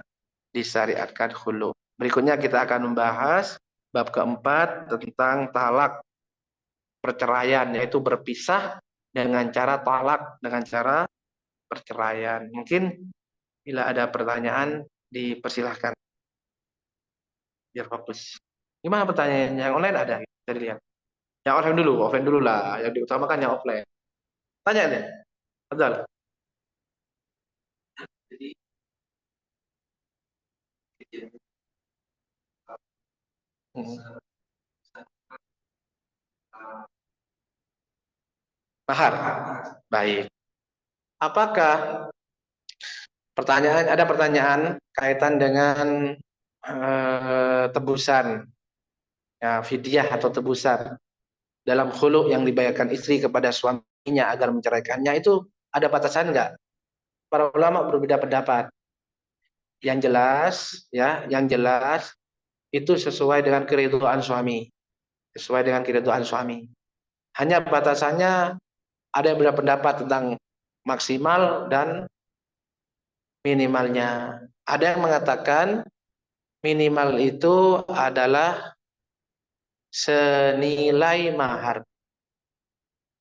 disyariatkan khulu. Berikutnya kita akan membahas bab keempat tentang talak, perceraian, yaitu berpisah dengan cara talak, dengan cara perceraian. Mungkin bila ada pertanyaan dipersilahkan biar fokus. Gimana pertanyaan? Yang online ada, bisa dilihat. Yang offline dulu lah. Yang diutamakan yang offline. Tanya deh. Betul. Mahar. Baik. Apakah ada pertanyaan kaitan dengan tebusan, ya, fidyah atau tebusan. dalam khulu yang dibayarkan istri kepada suaminya agar menceraikannya itu ada batasan enggak? Para ulama berbeda pendapat. Yang jelas ya, yang jelas itu sesuai dengan keridhaan suami. Sesuai dengan keridhaan suami. Hanya batasannya ada yang berpendapat tentang maksimal dan minimalnya. Ada yang mengatakan minimal itu adalah senilai mahar.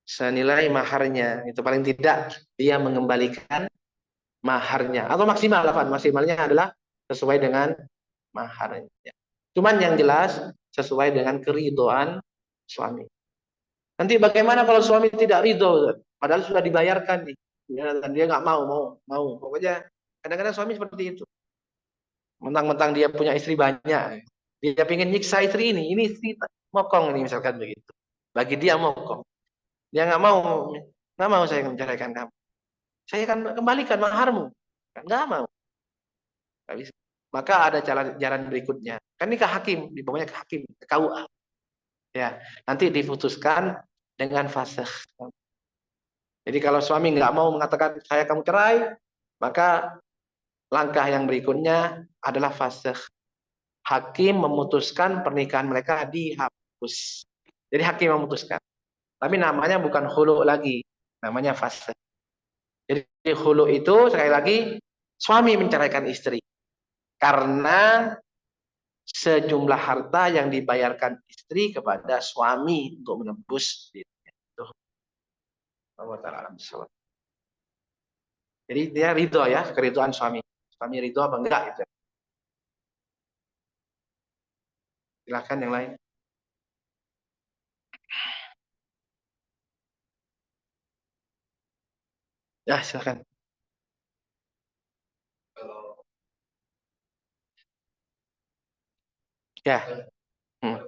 Senilai maharnya. Itu paling tidak dia mengembalikan maharnya. Atau maksimal kan? Maksimalnya adalah sesuai dengan maharnya. Cuman yang jelas sesuai dengan keridhaan suami. Nanti bagaimana kalau suami tidak ridho? Padahal sudah dibayarkan nih. Ya, dan dia nggak mau. Pokoknya kadang-kadang suami seperti itu. Mentang-mentang dia punya istri banyak. Dia pengen nyiksa istri ini istri mokong ini misalkan begitu. Bagi dia mokong. Dia nggak mau saya menceraikan kamu. Saya akan kembalikan maharmu. Nggak mau. Nggak bisa. Maka ada jalan berikutnya. Kan ini ke hakim, dibawanya ke hakim, ke KUA. Ya, nanti diputuskan dengan fasakh. Jadi kalau suami nggak mau mengatakan saya kamu cerai, maka langkah yang berikutnya adalah fasakh. Hakim memutuskan pernikahan mereka dihapus. Jadi hakim memutuskan. Tapi namanya bukan khulu lagi, namanya fasakh. Jadi khulu itu sekali lagi suami menceraikan istri karena sejumlah harta yang dibayarkan istri kepada suami untuk menebus dirinya. Itu Allah Ta'ala alam bisawab. Jadi dia ridho ya, keridhaan suami. Suami ridho apa enggak gitu. Silakan yang lain. Ya, silakan. Ya. Hmm.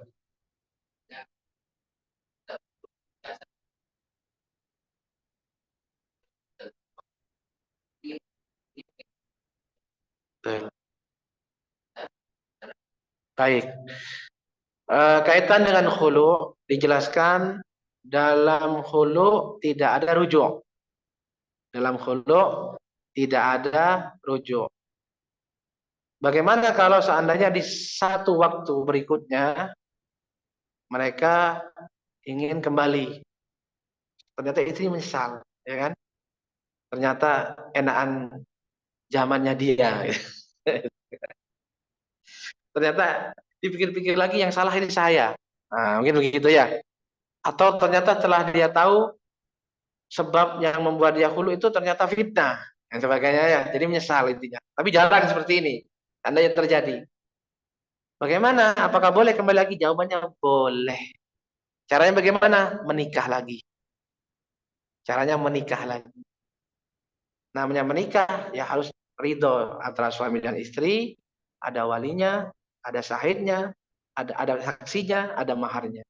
Betul. Baik. Kaitan dengan khulu dijelaskan dalam khulu tidak ada rujuk. Dalam khulu tidak ada rujuk. Bagaimana kalau seandainya di satu waktu berikutnya mereka ingin kembali? Ternyata istri menyesal, ya kan? Ternyata enakan zamannya dia. Ternyata dipikir-pikir lagi yang salah ini saya. Nah, mungkin begitu ya. Atau ternyata setelah dia tahu sebab yang membuat dia hulu itu ternyata fitnah dan sebagainya ya. Jadi menyesal intinya. Tapi jarang seperti ini. Anda yang terjadi. Bagaimana? Apakah boleh kembali lagi? Jawabannya boleh. Caranya bagaimana? Menikah lagi. Caranya menikah lagi. Namanya menikah ya harus ridho antara suami dan istri, ada walinya, ada sahidnya, ada saksinya, ada maharnya.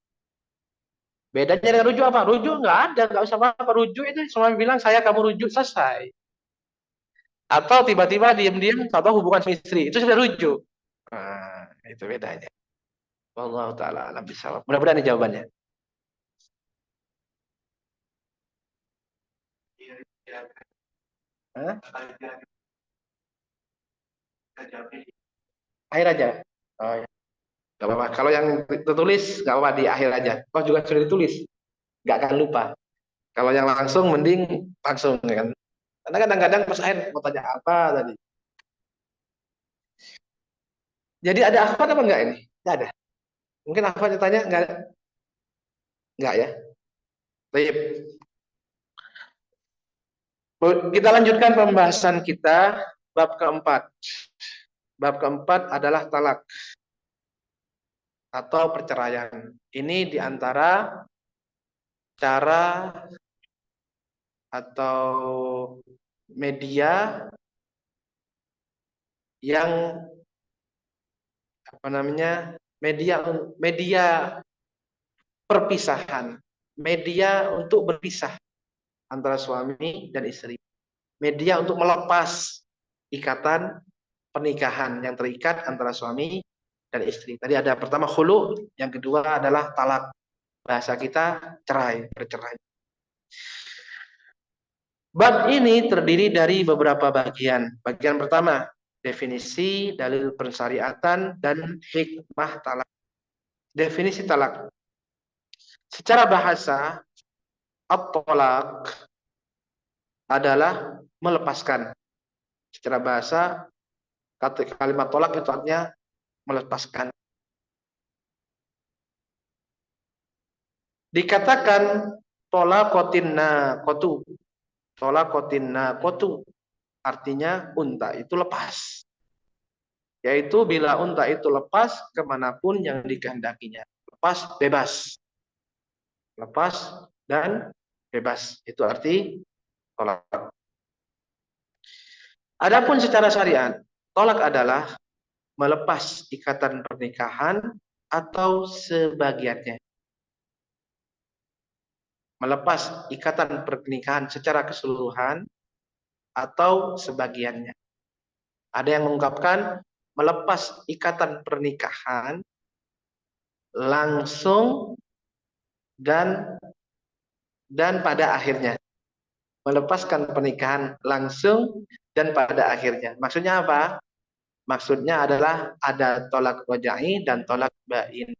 Bedanya dengan rujuk apa? Rujuk nggak ada, nggak usah apa. Rujuk itu suami bilang saya kamu rujuk selesai. Atau tiba-tiba diam-diam atau hubungan suami istri itu sudah rujuk. Nah, itu bedanya. Wallahu taala alam bisawab. Mudah-mudahan ini jawabannya. Hah? Akhir aja. Oh, ya. Gak apa-apa. Kalau yang tertulis gak apa-apa di akhir aja. Kau juga sudah ditulis, gak akan lupa. Kalau yang langsung mending langsung ya kan. Karena kadang-kadang pas akhir mau tanya apa tadi. Jadi ada akhwat apa enggak ini? Enggak ada. Mungkin akhwat tanya enggak ya. Baik. Kita lanjutkan pembahasan kita bab keempat. Bab keempat adalah talak atau perceraian. Ini diantara cara atau media yang apa namanya media perpisahan, media untuk berpisah antara suami dan istri, media untuk melepas ikatan pernikahan yang terikat antara suami dan istri. Tadi ada pertama khulu, yang kedua adalah talak. bahasa kita cerai, bercerai. Bab ini terdiri dari beberapa bagian. Bagian pertama, definisi, dalil persyariatan, dan hikmah talak. Definisi talak. Secara bahasa, at-talak adalah melepaskan. Secara bahasa, kalimat tolak itu artinya melepaskan. Dikatakan tolakotin nakotu. Tolakotin nakotu artinya unta itu lepas. Yaitu bila unta itu lepas kemanapun yang dikehendakinya. Lepas, bebas. Lepas dan bebas. Itu arti tolak. Adapun secara syariat, tolak adalah melepas ikatan pernikahan atau sebagiannya. Melepas ikatan pernikahan secara keseluruhan atau sebagiannya. Ada yang mengungkapkan melepas ikatan pernikahan langsung dan pada akhirnya. Melepaskan pernikahan langsung dan pada akhirnya. Maksudnya apa? Maksudnya adalah ada tolak roja'i dan tolak bain.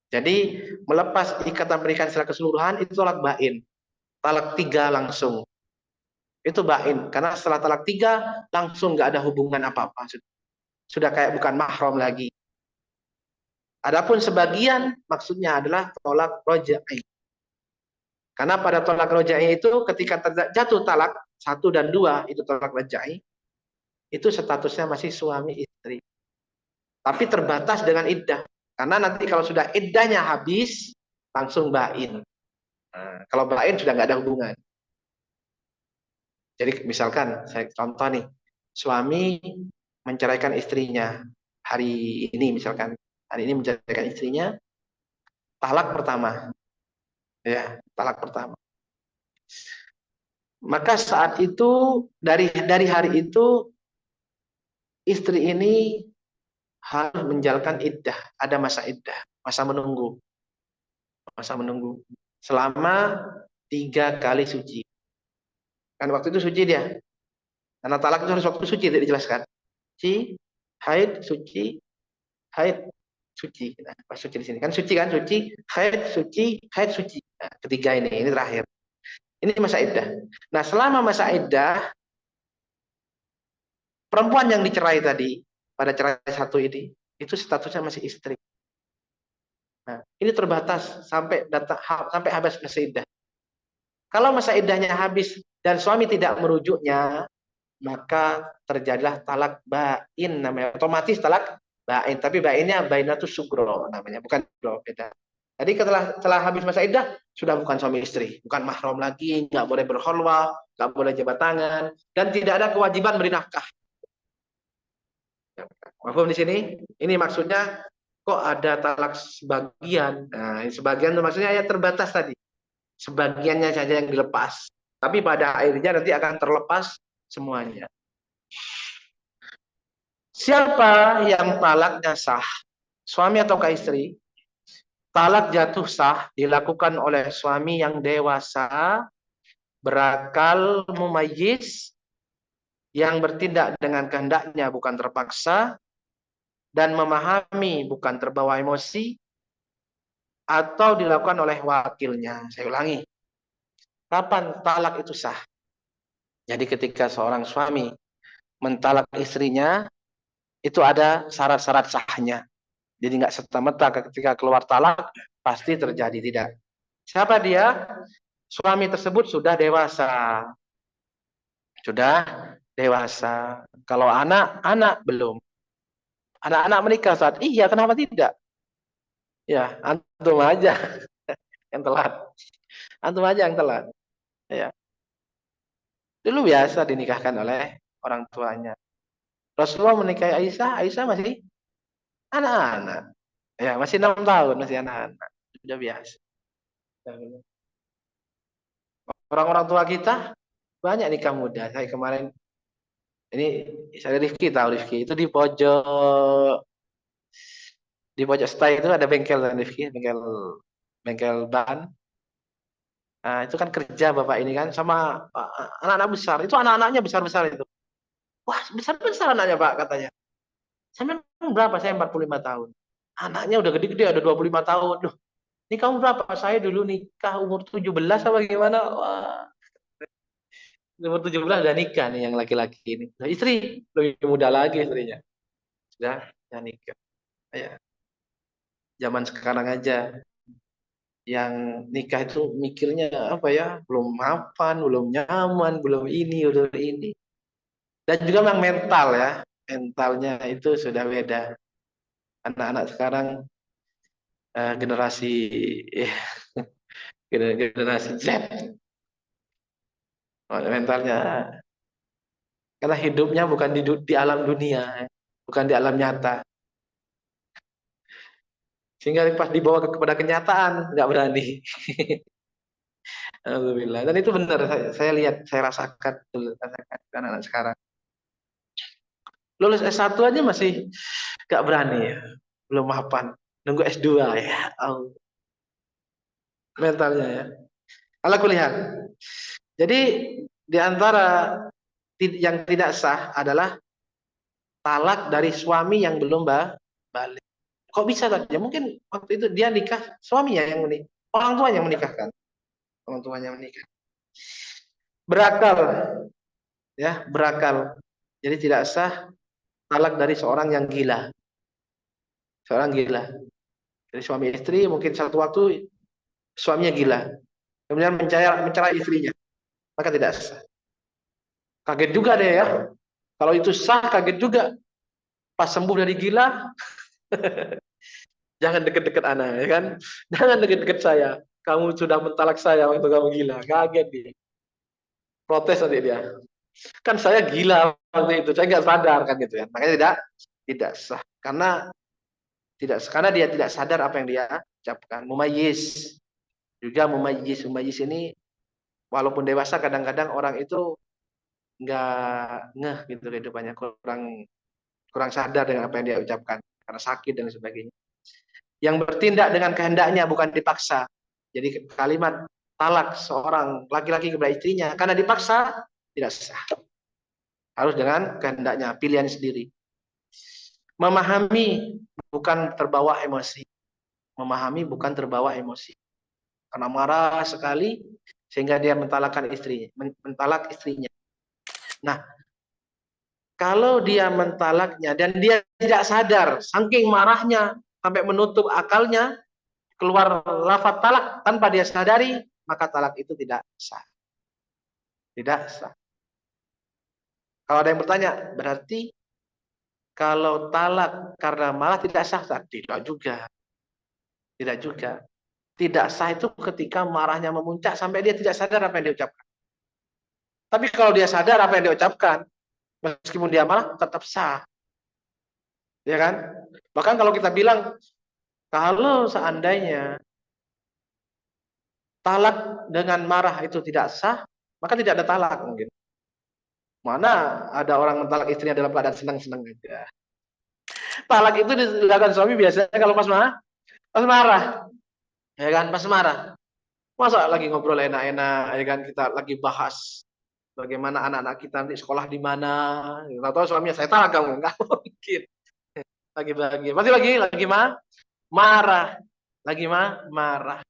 Jadi melepas ikatan pernikahan secara keseluruhan itu tolak bain. Talak 3 langsung. Itu bain. Karena setelah talak 3 langsung nggak ada hubungan apa-apa. Sudah kayak bukan mahram lagi. Adapun sebagian maksudnya adalah tolak roja'i. Karena pada tolak roja'i itu ketika jatuh talak 1 dan 2 itu tolak roja'i, itu statusnya masih suami istri. Tapi terbatas dengan iddah. Karena nanti kalau sudah iddahnya habis, langsung bain. Nah, kalau bain sudah nggak ada hubungan. Jadi misalkan, saya contoh nih, suami menceraikan istrinya hari ini misalkan. Hari ini menceraikan istrinya, talak pertama. Ya, talak pertama. Maka saat itu, dari hari itu, istri ini harus menjalankan iddah. Ada masa iddah, masa menunggu. Masa menunggu. Selama 3 kali suci. Kan waktu itu suci dia. Karena talak itu harus waktu suci, tidak dijelaskan. Suci, haid, suci, haid, suci. Nah, pas suci di sini. Kan suci kan, suci, haid, suci. Nah, ketiga ini terakhir. Ini masa iddah. Nah, selama masa iddah, perempuan yang dicerai tadi, pada cerai 1 ini, itu statusnya masih istri. Nah, ini terbatas sampai habis masa iddah. Kalau masa iddahnya habis dan suami tidak merujuknya, maka terjadilah talak bain namanya. Otomatis talak bain, tapi bainnya bainatus sugro namanya, bukan beda. Jadi setelah habis masa iddah sudah bukan suami istri, bukan mahram lagi, nggak boleh berkholwah, nggak boleh jabat tangan, dan tidak ada kewajiban beri nafkah. Mahfum di sini? Ini maksudnya kok ada talak sebagian. Nah, sebagian itu maksudnya ya terbatas tadi. Sebagiannya saja yang dilepas. Tapi pada akhirnya nanti akan terlepas semuanya. Siapa yang talaknya sah, suami atau istri? Talak jatuh sah dilakukan oleh suami yang dewasa, berakal, mumayyiz, yang bertindak dengan kehendaknya bukan terpaksa, dan memahami bukan terbawa emosi, atau dilakukan oleh wakilnya. Saya ulangi. Kapan talak itu sah? Jadi ketika seorang suami mentalak istrinya, itu ada syarat-syarat sahnya. Jadi nggak serta-merta ketika keluar talak pasti terjadi, tidak. Siapa dia? Suami tersebut sudah dewasa. Sudah dewasa. Kalau anak belum. Anak-anak menikah saat, iya kenapa tidak? Ya, antum aja yang telat. Antum aja yang telat. Ya. Dulu biasa dinikahkan oleh orang tuanya. Rasulullah menikahi Aisyah, Aisyah masih anak-anak. Ya, masih 6 tahun, masih anak-anak. Sudah biasa. Orang-orang tua kita banyak nikah muda. Saya kemarin ini saya Rifki, tahu Rifki itu di pojok stay itu ada bengkel kan Rifki, bengkel bengkel ban. Nah, itu kan kerja bapak ini kan sama anak-anak besar. Itu anak-anaknya besar-besar itu. Wah, besar-besar anaknya pak katanya. Saya memang berapa? Saya 45 tahun. Anaknya udah gede-gede, ada 25 tahun. Duh, ini kamu berapa? Saya dulu nikah umur 17 apa gimana? Wah, umur 17 udah nikah nih yang laki-laki ini. Nah, istri lebih muda lagi istrinya. Sudah nikah. Ya, zaman sekarang aja yang nikah itu mikirnya apa ya? Belum mapan, belum nyaman, belum ini, udah ini. Dan juga memang mental ya. Mentalnya itu sudah beda. Anak-anak sekarang generasi generasi Z. Mentalnya karena hidupnya bukan di alam dunia, bukan di alam nyata. Sehingga pas dibawa kepada kenyataan nggak berani. Alhamdulillah. Dan itu benar saya lihat, saya rasakan anak-anak sekarang. Lulus S1 aja masih nggak berani ya. Belum mapan. Nunggu S2 ya. Oh, mentalnya ya. Kalau kulihat. Jadi di antara yang tidak sah adalah talak dari suami yang belum balik. Kok bisa tadi? Ya mungkin waktu itu dia nikah, suaminya yang menikah, orang tua yang menikahkan, orang tuanya menikah. Berakal, ya berakal. Jadi tidak sah talak dari seorang yang gila, seorang gila. Jadi suami istri mungkin satu waktu suaminya gila, kemudian mencerai istrinya, maka tidak sah. Kaget juga deh ya. Kalau itu sah, kaget juga. Pas sembuh dari gila, jangan deket-deket anak, ya kan? Jangan deket-deket saya. Kamu sudah mentalak saya waktu kamu gila. Kaget dia. Protes nanti dia. Kan saya gila waktu itu, saya nggak sadar kan gitu ya. Makanya tidak sah. Karena dia tidak sadar apa yang dia ucapkan. Mumayyiz. Juga mumayyiz ini walaupun dewasa kadang-kadang orang itu nggak ngeh gitu kehidupannya, kurang sadar dengan apa yang dia ucapkan karena sakit dan sebagainya. Yang bertindak dengan kehendaknya bukan dipaksa. Jadi kalimat talak seorang laki-laki kepada istrinya karena dipaksa tidak sah. Harus dengan kehendaknya, pilihan sendiri. Memahami bukan terbawa emosi. Memahami bukan terbawa emosi. Karena marah sekali sehingga dia mentalakkan istrinya, mentalak istrinya. Nah, kalau dia mentalaknya dan dia tidak sadar, saking marahnya sampai menutup akalnya, keluar lafaz talak tanpa dia sadari, maka talak itu tidak sah. Tidak sah. Kalau ada yang bertanya, berarti kalau talak karena malah tidak sah? Tidak juga. Tidak juga. Tidak sah itu ketika marahnya memuncak sampai dia tidak sadar apa yang dia ucapkan. Tapi kalau dia sadar apa yang dia ucapkan, meskipun dia marah, tetap sah. Ya kan? Bahkan kalau kita bilang, kalau seandainya talak dengan marah itu tidak sah, maka tidak ada talak mungkin. Mana ada orang mentalak istrinya dalam keadaan senang-senang aja. Talak itu dilakukan suami biasanya kalau pas marah, ya kan, pas marah. Masa lagi ngobrol enak-enak, ya kan, kita lagi bahas bagaimana anak-anak kita nanti sekolah di mana. Tahu suaminya saya talak kamu, enggak mungkin. Lagi masih lagi marah, lagi marah.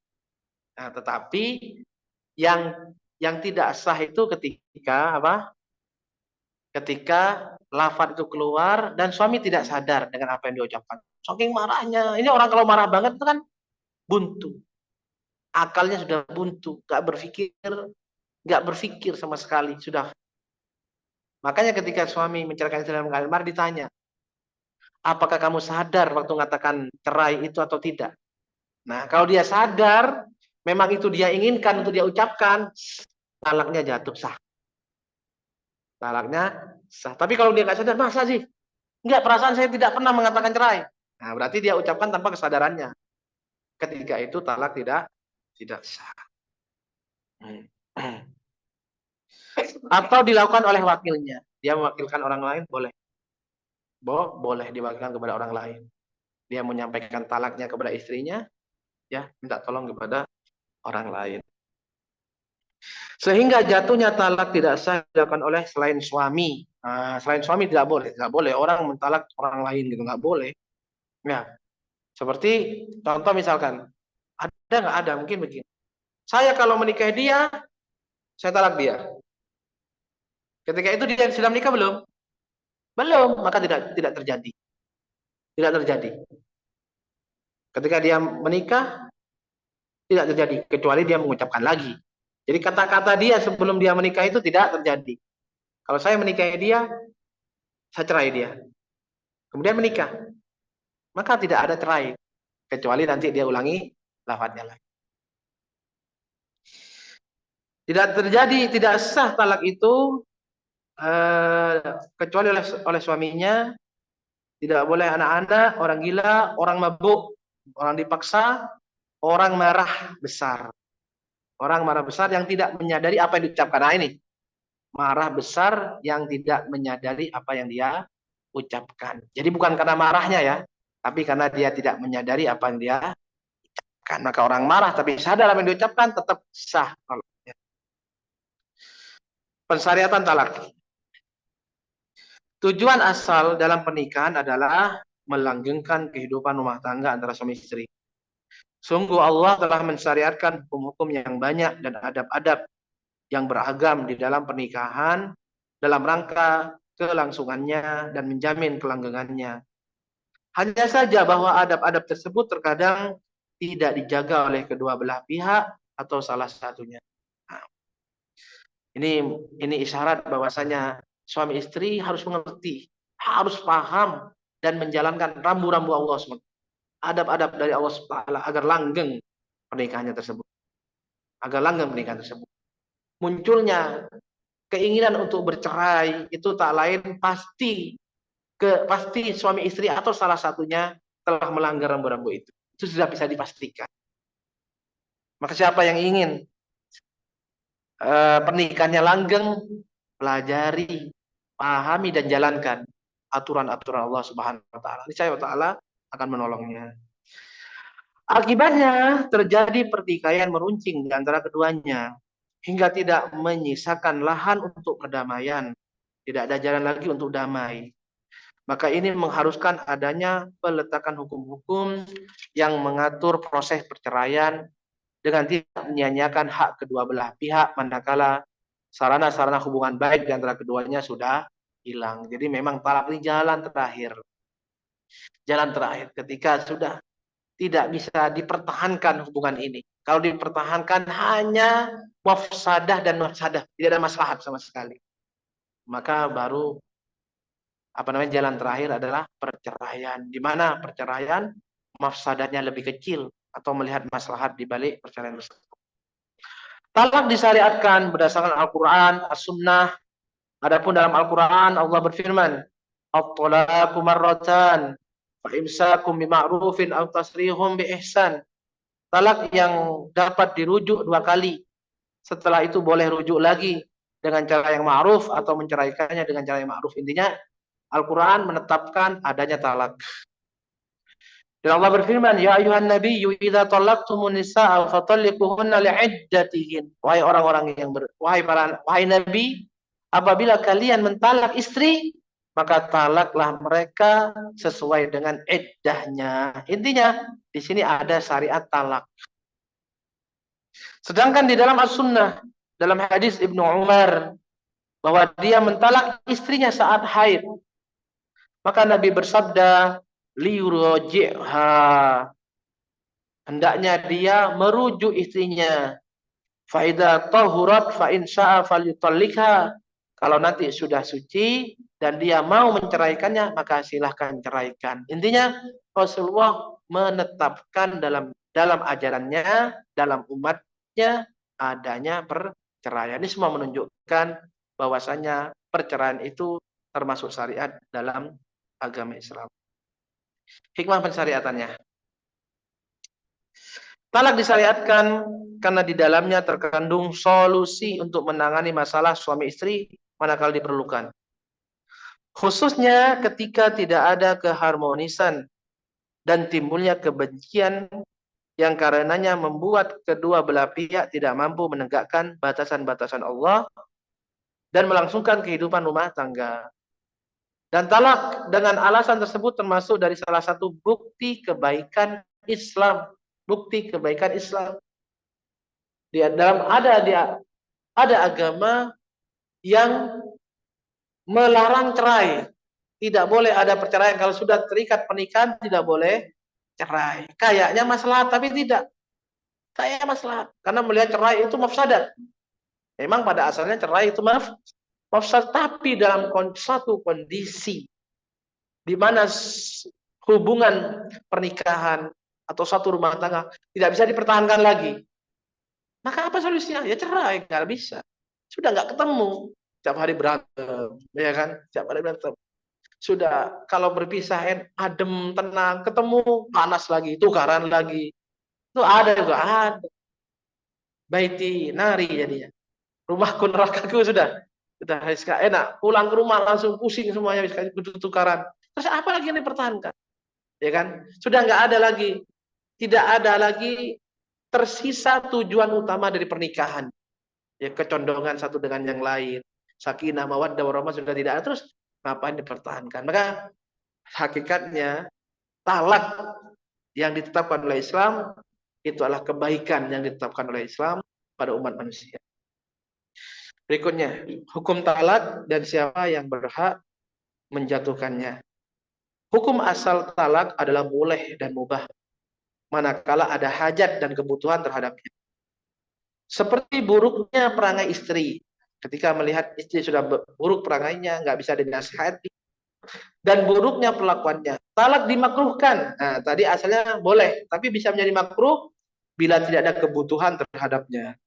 Nah, tetapi yang tidak sah itu ketika apa? Ketika lafaz itu keluar dan suami tidak sadar dengan apa yang diucapkan. Saking marahnya. Ini orang kalau marah banget itu kan buntu. Akalnya sudah buntu, nggak berpikir sama sekali sudah. Makanya ketika suami menceraikan istri dalam keadaan marah ditanya, apakah kamu sadar waktu mengatakan cerai itu atau tidak? Nah, kalau dia sadar, memang itu dia inginkan untuk dia ucapkan, talaknya jatuh sah. Talaknya sah. Tapi kalau dia nggak sadar, masa sih? Enggak, perasaan saya tidak pernah mengatakan cerai. Nah, berarti dia ucapkan tanpa kesadarannya. Ketika itu talak tidak sah. Atau dilakukan oleh wakilnya. Dia mewakilkan orang lain, boleh. Boleh diwakilkan kepada orang lain. Dia menyampaikan talaknya kepada istrinya, ya, minta tolong kepada orang lain. Sehingga jatuhnya talak tidak sah dilakukan oleh selain suami. Nah, selain suami tidak boleh orang mentalak orang lain gitu, nggak boleh. Ya, seperti contoh misalkan, ada nggak ada mungkin begini. Saya kalau menikahi dia, saya talak dia. Ketika itu dia sudah menikah belum? Belum, maka tidak terjadi. Tidak terjadi. Ketika dia menikah, tidak terjadi kecuali dia mengucapkan lagi. Jadi kata-kata dia sebelum dia menikah itu tidak terjadi. Kalau saya menikahi dia, saya cerai dia. Kemudian menikah, maka tidak ada cerai kecuali nanti dia ulangi lafadznya lagi. Tidak terjadi, tidak sah talak itu kecuali oleh suaminya. Tidak boleh anak-anak, orang gila, orang mabuk, orang dipaksa, orang marah besar. Orang marah besar yang tidak menyadari apa yang diucapkan. Nah ini, marah besar yang tidak menyadari apa yang dia ucapkan. Jadi bukan karena marahnya ya, tapi karena dia tidak menyadari apa yang dia ucapkan. Maka orang marah tapi sadar apa yang diucapkan tetap sah. Pensyariatan talak. Tujuan asal dalam pernikahan adalah melanggengkan kehidupan rumah tangga antara suami istri. Sungguh Allah telah mensyariatkan hukum-hukum yang banyak dan adab-adab yang beragam di dalam pernikahan dalam rangka kelangsungannya dan menjamin kelanggengannya. Hanya saja bahwa adab-adab tersebut terkadang tidak dijaga oleh kedua belah pihak atau salah satunya. Nah, ini isyarat bahwasanya suami istri harus mengerti, harus paham dan menjalankan rambu-rambu Allah SWT. Adab-adab dari Allah SWT agar langgeng pernikahannya tersebut. Agar langgeng pernikahan tersebut. Munculnya keinginan untuk bercerai itu tak lain pasti suami istri atau salah satunya telah melanggar rambu-rambu itu. Itu sudah bisa dipastikan. Maka siapa yang ingin pernikahannya langgeng, pelajari, pahami dan jalankan aturan-aturan Allah Subhanahu wa taala. Niscaya Allah Taala akan menolongnya. Akibatnya terjadi pertikaian meruncing di antara keduanya hingga tidak menyisakan lahan untuk perdamaian. Tidak ada jalan lagi untuk damai. Maka ini mengharuskan adanya peletakan hukum-hukum yang mengatur proses perceraian dengan tidak menyanyiakan hak kedua belah pihak manakala sarana-sarana hubungan baik di antara keduanya sudah hilang. Jadi memang talak ini jalan terakhir. Jalan terakhir ketika sudah tidak bisa dipertahankan hubungan ini. Kalau dipertahankan hanya mafsadah dan mafsadah, tidak ada maslahat sama sekali. Maka baru jalan terakhir adalah perceraian. Di mana perceraian mafsadahnya lebih kecil atau melihat maslahat di balik perceraian tersebut. Talak disyariatkan berdasarkan Al-Qur'an, As-Sunnah. Adapun dalam Al-Qur'an Allah berfirman, "At-talaqu marratan, fa imsakum bima'rufin aw tasrihum bi ihsan." Talak yang dapat dirujuk 2 kali. Setelah itu boleh rujuk lagi dengan cara yang ma'ruf atau menceraikannya dengan cara yang ma'ruf. Intinya Al-Quran menetapkan adanya talak. Dan Allah berfirman, "Ya ayuhan nabiyyu idza talaqtumun nisaa fatalliquhunna li'iddatihin." Wahai orang-orang yang wahai nabi, apabila kalian mentalak istri, maka talaklah mereka sesuai dengan iddahnya. Intinya di sini ada syariat talak. Sedangkan di dalam As-Sunnah, dalam hadis Ibnu Umar bahwa dia mentalak istrinya saat haid. Maka Nabi bersabda, "Liyuraji'ha." Hendaknya dia merujuk istrinya. Fa idza tahurat fa in syaa falyutallikha. Kalau nanti sudah suci dan dia mau menceraikannya, maka silahkan ceraikan. Intinya Rasulullah menetapkan dalam ajarannya, dalam umatnya adanya perceraian. Ini semua menunjukkan bahwasanya perceraian itu termasuk syariat dalam agama Islam. Hikmah pensyariatannya. Talak disyariatkan karena di dalamnya terkandung solusi untuk menangani masalah suami istri manakala diperlukan. Khususnya ketika tidak ada keharmonisan dan timbulnya kebencian yang karenanya membuat kedua belah pihak tidak mampu menegakkan batasan-batasan Allah dan melangsungkan kehidupan rumah tangga. Dan talak dengan alasan tersebut termasuk dari salah satu bukti kebaikan Islam. Bukti kebaikan Islam. Ada agama yang melarang cerai. Tidak boleh ada perceraian. Kalau sudah terikat pernikahan tidak boleh cerai. Kayaknya masalah tapi tidak. Kayaknya masalah. Karena melihat cerai itu mafsadat. Memang pada asalnya cerai itu mafsadat. Tapi dalam satu kondisi di mana hubungan pernikahan atau satu rumah tangga tidak bisa dipertahankan lagi. Maka apa solusinya? Ya cerai. Nggak bisa. Sudah nggak ketemu. Setiap hari berantem. Ya kan? Setiap hari berantem. Sudah kalau berpisah adem tenang, ketemu panas lagi, tukaran lagi. Itu ada juga ada. Baiti nari jadinya. Rumahku nerakaku sudah enak. Pulang ke rumah langsung pusing semuanya tukaran. Terus apa lagi yang dipertahankan? Ya kan? Sudah nggak ada lagi, tidak ada lagi tersisa tujuan utama dari pernikahan. Ya kecondongan satu dengan yang lain. Sakinah, mawaddah, warahmah sudah tidak ada, terus ngapain dipertahankan? Maka hakikatnya talak yang ditetapkan oleh Islam itu adalah kebaikan yang ditetapkan oleh Islam pada umat manusia. Berikutnya, hukum talak dan siapa yang berhak menjatuhkannya. Hukum asal talak adalah boleh dan mubah manakala ada hajat dan kebutuhan terhadapnya. Seperti buruknya perangai istri. Ketika melihat istri sudah buruk perangainya, nggak bisa dinasihati, dan buruknya perlakuannya. Talak dimakruhkan. Nah, tadi asalnya boleh, tapi bisa menjadi makruh bila tidak ada kebutuhan terhadapnya.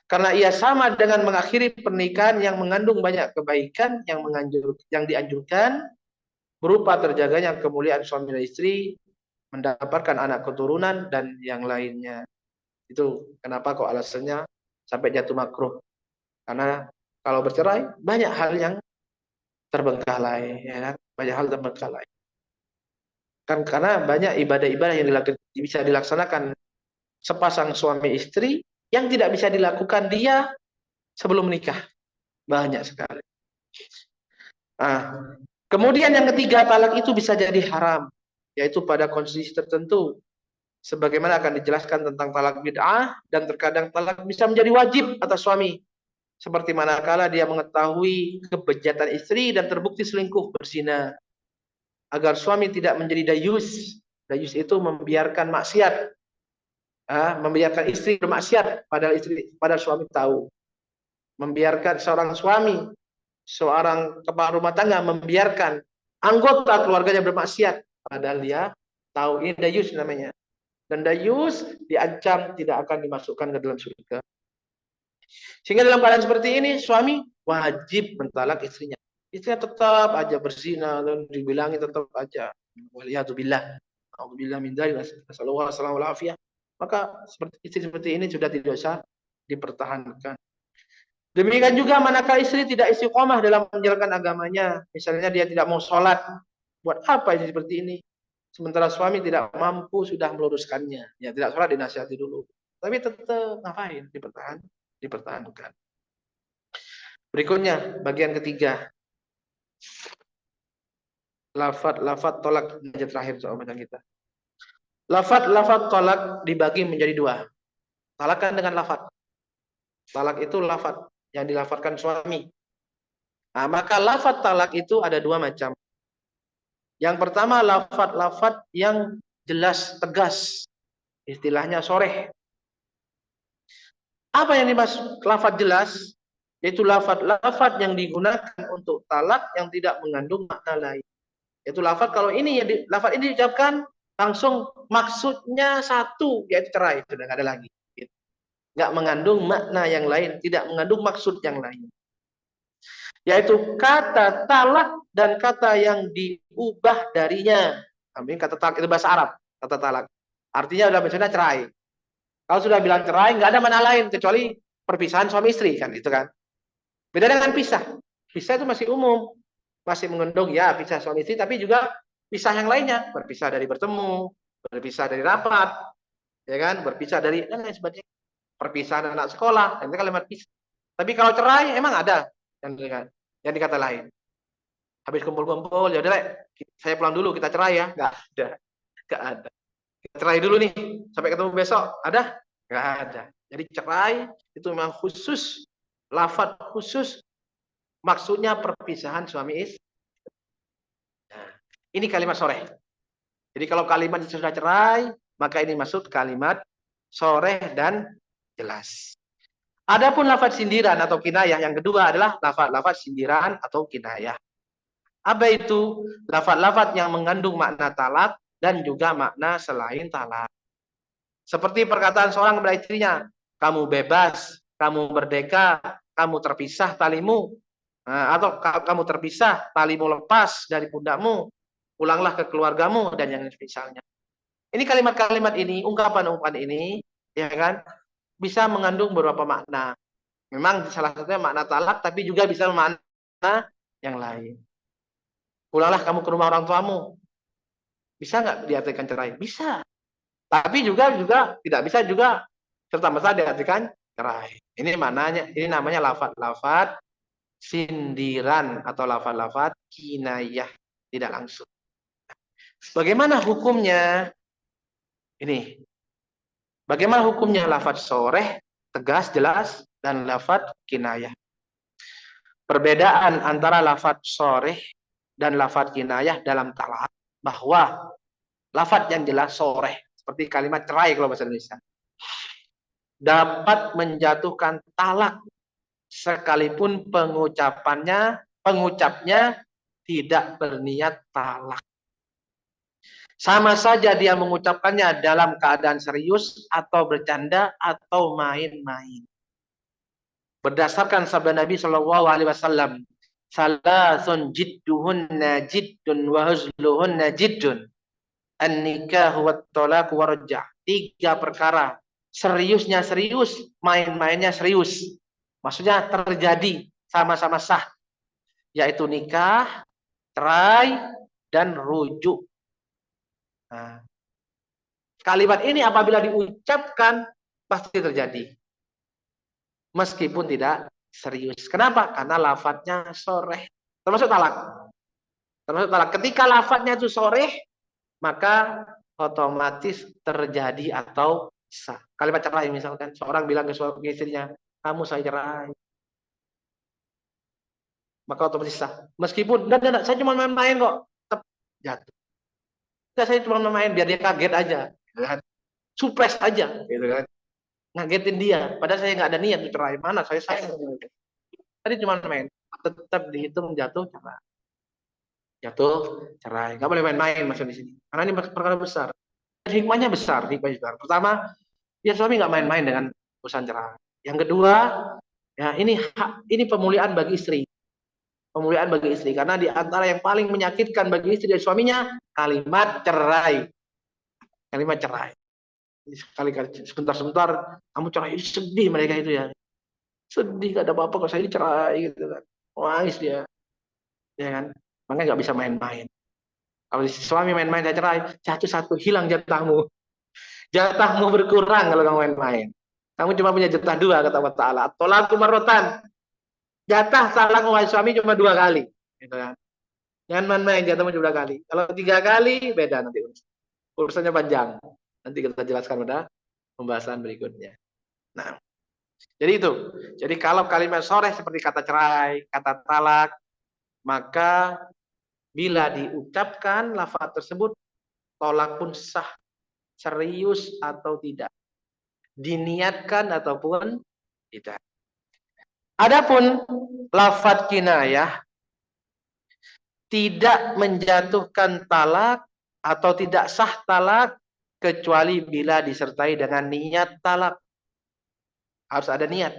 Karena ia sama dengan mengakhiri pernikahan yang mengandung banyak kebaikan yang dianjurkan berupa terjaganya kemuliaan suami dan istri, mendapatkan anak keturunan dan yang lainnya. Itu kenapa kok alasannya sampai jatuh makruh. Karena kalau bercerai banyak hal yang terbengkalai, ya kan? Banyak hal terbengkalai. Kan karena banyak ibadah-ibadah yang bisa dilaksanakan sepasang suami istri yang tidak bisa dilakukan dia sebelum menikah. Banyak sekali. Nah, kemudian yang ketiga, talak itu bisa jadi haram, yaitu pada kondisi tertentu. Sebagaimana akan dijelaskan tentang talak bid'ah, dan terkadang talak bisa menjadi wajib atas suami. Seperti manakala dia mengetahui kebejatan istri dan terbukti selingkuh berzina. Agar suami tidak menjadi dayus. Dayus itu membiarkan maksiat. Membiarkan istri bermaksiat padahal suami tahu. Membiarkan seorang suami, seorang kepala rumah tangga membiarkan anggota keluarganya bermaksiat padahal dia tahu. Ini dayus namanya. Dan dayus diancam tidak akan dimasukkan ke dalam surga. Sehingga dalam keadaan seperti ini suami wajib mentalak istrinya. Istrinya tetap aja berzina dan dibilangi tetap aja. Waliyatubillah. Alhamdulillah min dzalik. Nasallallahu alaihi wasallam. Maka istri seperti ini sudah tidak usah dipertahankan. Demikian juga manakala istri tidak istiqomah dalam menjalankan agamanya. Misalnya dia tidak mau sholat. Buat apa istri seperti ini? Sementara suami tidak mampu sudah meluruskannya. Ya tidak sholat dinasihati dulu. Tapi tetap ngapain? Dipertahankan. Berikutnya bagian ketiga. Lafat tolak yang terakhir soal macam kita. Lafat tolak dibagi menjadi dua. Talakkan dengan lafat. Talak itu lafat yang dilafatkan suami. Nah, maka lafat talak itu ada dua macam. Yang pertama lafat yang jelas, tegas. Istilahnya soreh. Apa yang dimaksud lafat jelas? Yaitu lafat yang digunakan untuk talak yang tidak mengandung makna lain. Yaitu lafat kalau ini lafat ini diucapkan langsung maksudnya satu, yaitu cerai. Sudah nggak ada lagi. Nggak mengandung makna yang lain, tidak mengandung maksud yang lain. Yaitu kata talak dan kata yang diubah darinya. Amin. Kata talak itu bahasa Arab, kata talak. Artinya sudah maksudnya cerai. Kalau sudah bilang cerai, nggak ada makna lain kecuali perpisahan suami istri kan, itu kan. Beda dengan pisah. Pisah itu masih umum, masih mengandung ya pisah suami istri, tapi juga pisah yang lainnya, berpisah dari bertemu, berpisah dari rapat, ya kan? Berpisah dari dan lain sebagainya. Perpisahan anak sekolah, itu kalimat pisah. Tapi kalau cerai emang ada yang dikata lain. Habis kumpul-kumpul, ya udah, saya pulang dulu, kita cerai ya. Nggak ada, nggak ada. Kita cerai dulu nih, sampai ketemu besok. Ada? Nggak ada. Jadi cerai itu memang khusus, lafaz khusus, maksudnya perpisahan suami istri. Nah, ini kalimat soreh. Jadi kalau kalimat sudah cerai, maka ini masuk kalimat soreh dan jelas. Adapun lafaz sindiran atau kinayah yang kedua adalah lafaz sindiran atau kinayah. Apa itu? Lafaz-lafaz yang mengandung makna talak dan juga makna selain talak. Seperti perkataan seorang kepada istrinya, kamu bebas, kamu merdeka, kamu terpisah talimu, atau kamu terpisah, talimu lepas dari pundakmu, pulanglah ke keluargamu, dan yang misalnya. Ini kalimat-kalimat ini, ungkapan-ungkapan ini, ya kan, bisa mengandung beberapa makna. Memang salah satunya makna talak, tapi juga bisa makna yang lain. Pulanglah kamu ke rumah orang tuamu. Bisa nggak diartikan cerai? Bisa. Tapi juga tidak bisa juga serta-merta diartikan cerai. Ini maknanya, ini namanya lafaz-lafaz sindiran atau lafaz-lafaz kinayah, tidak langsung. Bagaimana hukumnya? Ini. Bagaimana hukumnya lafaz soreh, tegas, jelas, dan lafaz kinayah? Perbedaan antara lafaz soreh dan lafaz kinayah dalam talak bahwa lafaz yang jelas soreh seperti kalimat cerai kalau bahasa Indonesia dapat menjatuhkan talak sekalipun pengucapnya tidak berniat talak. Sama saja dia mengucapkannya dalam keadaan serius atau bercanda atau main-main. Berdasarkan sabda Nabi Shallallahu Alaihi Wasallam, salasun jidduhunna jiddun wa huzluhunna jiddun, an-nikahu wat-talaq warja'. 3 perkara, seriusnya serius, main-mainnya serius. Maksudnya terjadi sama-sama sah, yaitu nikah, cerai, dan rujuk. Nah, kalimat ini apabila diucapkan pasti terjadi, meskipun tidak serius. Kenapa? Karena lafadznya soreh, termasuk talak. Termasuk talak. Ketika lafadznya itu soreh, maka otomatis terjadi atau sah. Kalimat cerai misalkan, seorang bilang ke suami istrinya, kamu saya cerai. Maka otomatis sah. Meskipun, dan saya cuma main-main kok, tetap jatuh. Enggak, saya cuma main biar dia kaget aja, gitu kan. Surprise aja, gitu kan. Ngagetin dia, padahal saya nggak ada niat cerai. Mana saya sayang. Tadi cuma main, tetap dihitung jatuh cerai. Jatuh cerai. Nggak boleh main-main masuk di sini. Karena ini perkara besar. Hikmahnya besar, hikmahnya besar. Pertama, biar suami nggak main-main dengan urusan cerai. Yang kedua, ya ini pemuliaan bagi istri. Pemuliaan bagi istri, karena di antara yang paling menyakitkan bagi istri dari suaminya kalimat cerai. Kalimat cerai. Sekali-kali sebentar-sebentar kamu cerai, sedih mereka itu ya. Sedih, gak ada apa-apa kok saya dicerai gitu kan. Nangis dia. Ya kan? Makanya nggak bisa main-main. Kalau suami main-main saya cerai, satu-satu hilang jatahmu. Jatahmu berkurang kalau kamu main-main. Kamu cuma punya jatah 2 kata Allah Ta'ala. Tolak marratan. Jatah talak wahai suami cuma 2 kali. Gitu kan. Jangan main-main, jatahmu 2 kali. Kalau 3 kali, beda nanti. Urusannya panjang. Nanti kita jelaskan pada pembahasan berikutnya. Nah, jadi itu. Jadi kalau kalimat soreh seperti kata cerai, kata talak, maka bila diucapkan lafaz tersebut, tolak pun sah, serius atau tidak, diniatkan ataupun tidak. Adapun lafaz kinayah tidak menjatuhkan talak atau tidak sah talak kecuali bila disertai dengan niat talak. Harus ada niat.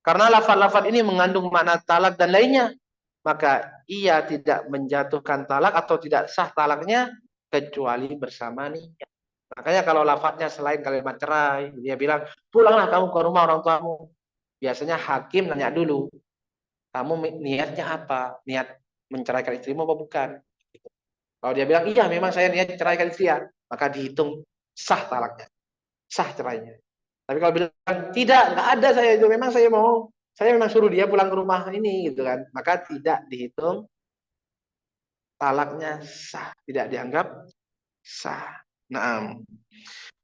Karena lafaz-lafaz ini mengandung makna talak dan lainnya, maka ia tidak menjatuhkan talak atau tidak sah talaknya kecuali bersama niat. Makanya kalau lafaznya selain kalimat cerai, dia bilang, pulanglah kamu ke rumah orang tuamu. Biasanya hakim nanya dulu, kamu niatnya apa? Niat menceraikan istrimu apa bukan? Kalau dia bilang, iya memang saya niat ceraikan istri ya, maka dihitung sah talaknya. sah cerainya. Tapi kalau bilang tidak, nggak ada saya itu, memang saya memang suruh dia pulang ke rumah ini gitu kan, maka tidak dihitung talaknya sah, tidak dianggap sah. Nah,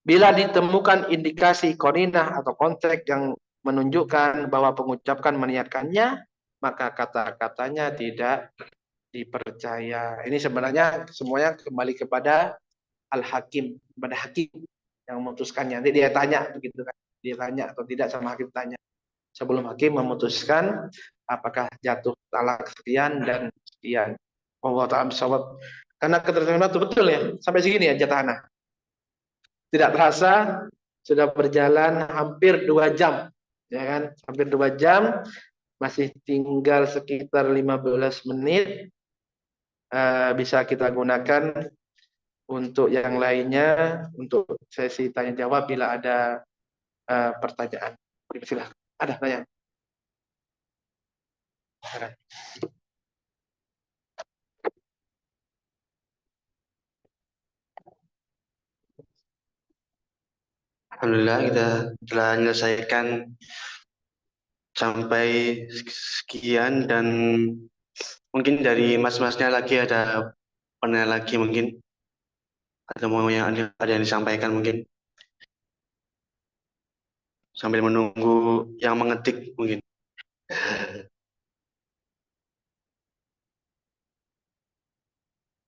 bila ditemukan indikasi korinah atau konteks yang menunjukkan bahwa pengucapkan meniatkannya, maka kata-katanya tidak dipercaya. Ini sebenarnya semuanya kembali kepada al-hakim, kepada hakim yang memutuskannya. Nanti dia tanya begitu kan. Dia tanya atau tidak sama hakim tanya. Sebelum hakim memutuskan apakah jatuh talak sekian dan sekian. Allah ta'ala bisawab. Karena ketertarikan itu betul ya. Sampai segini ya jatah. Tidak terasa sudah berjalan hampir 2 jam. Ya kan? Hampir 2 jam. Masih tinggal sekitar 15 menit. Bisa kita gunakan untuk yang lainnya, untuk sesi tanya jawab bila ada pertanyaan. Silakan. Ada tanya. Alhamdulillah kita telah menyelesaikan sampai sekian dan mungkin dari mas-masnya lagi ada pertanyaan lagi mungkin atau mau yang ada yang disampaikan mungkin sambil menunggu yang mengetik mungkin.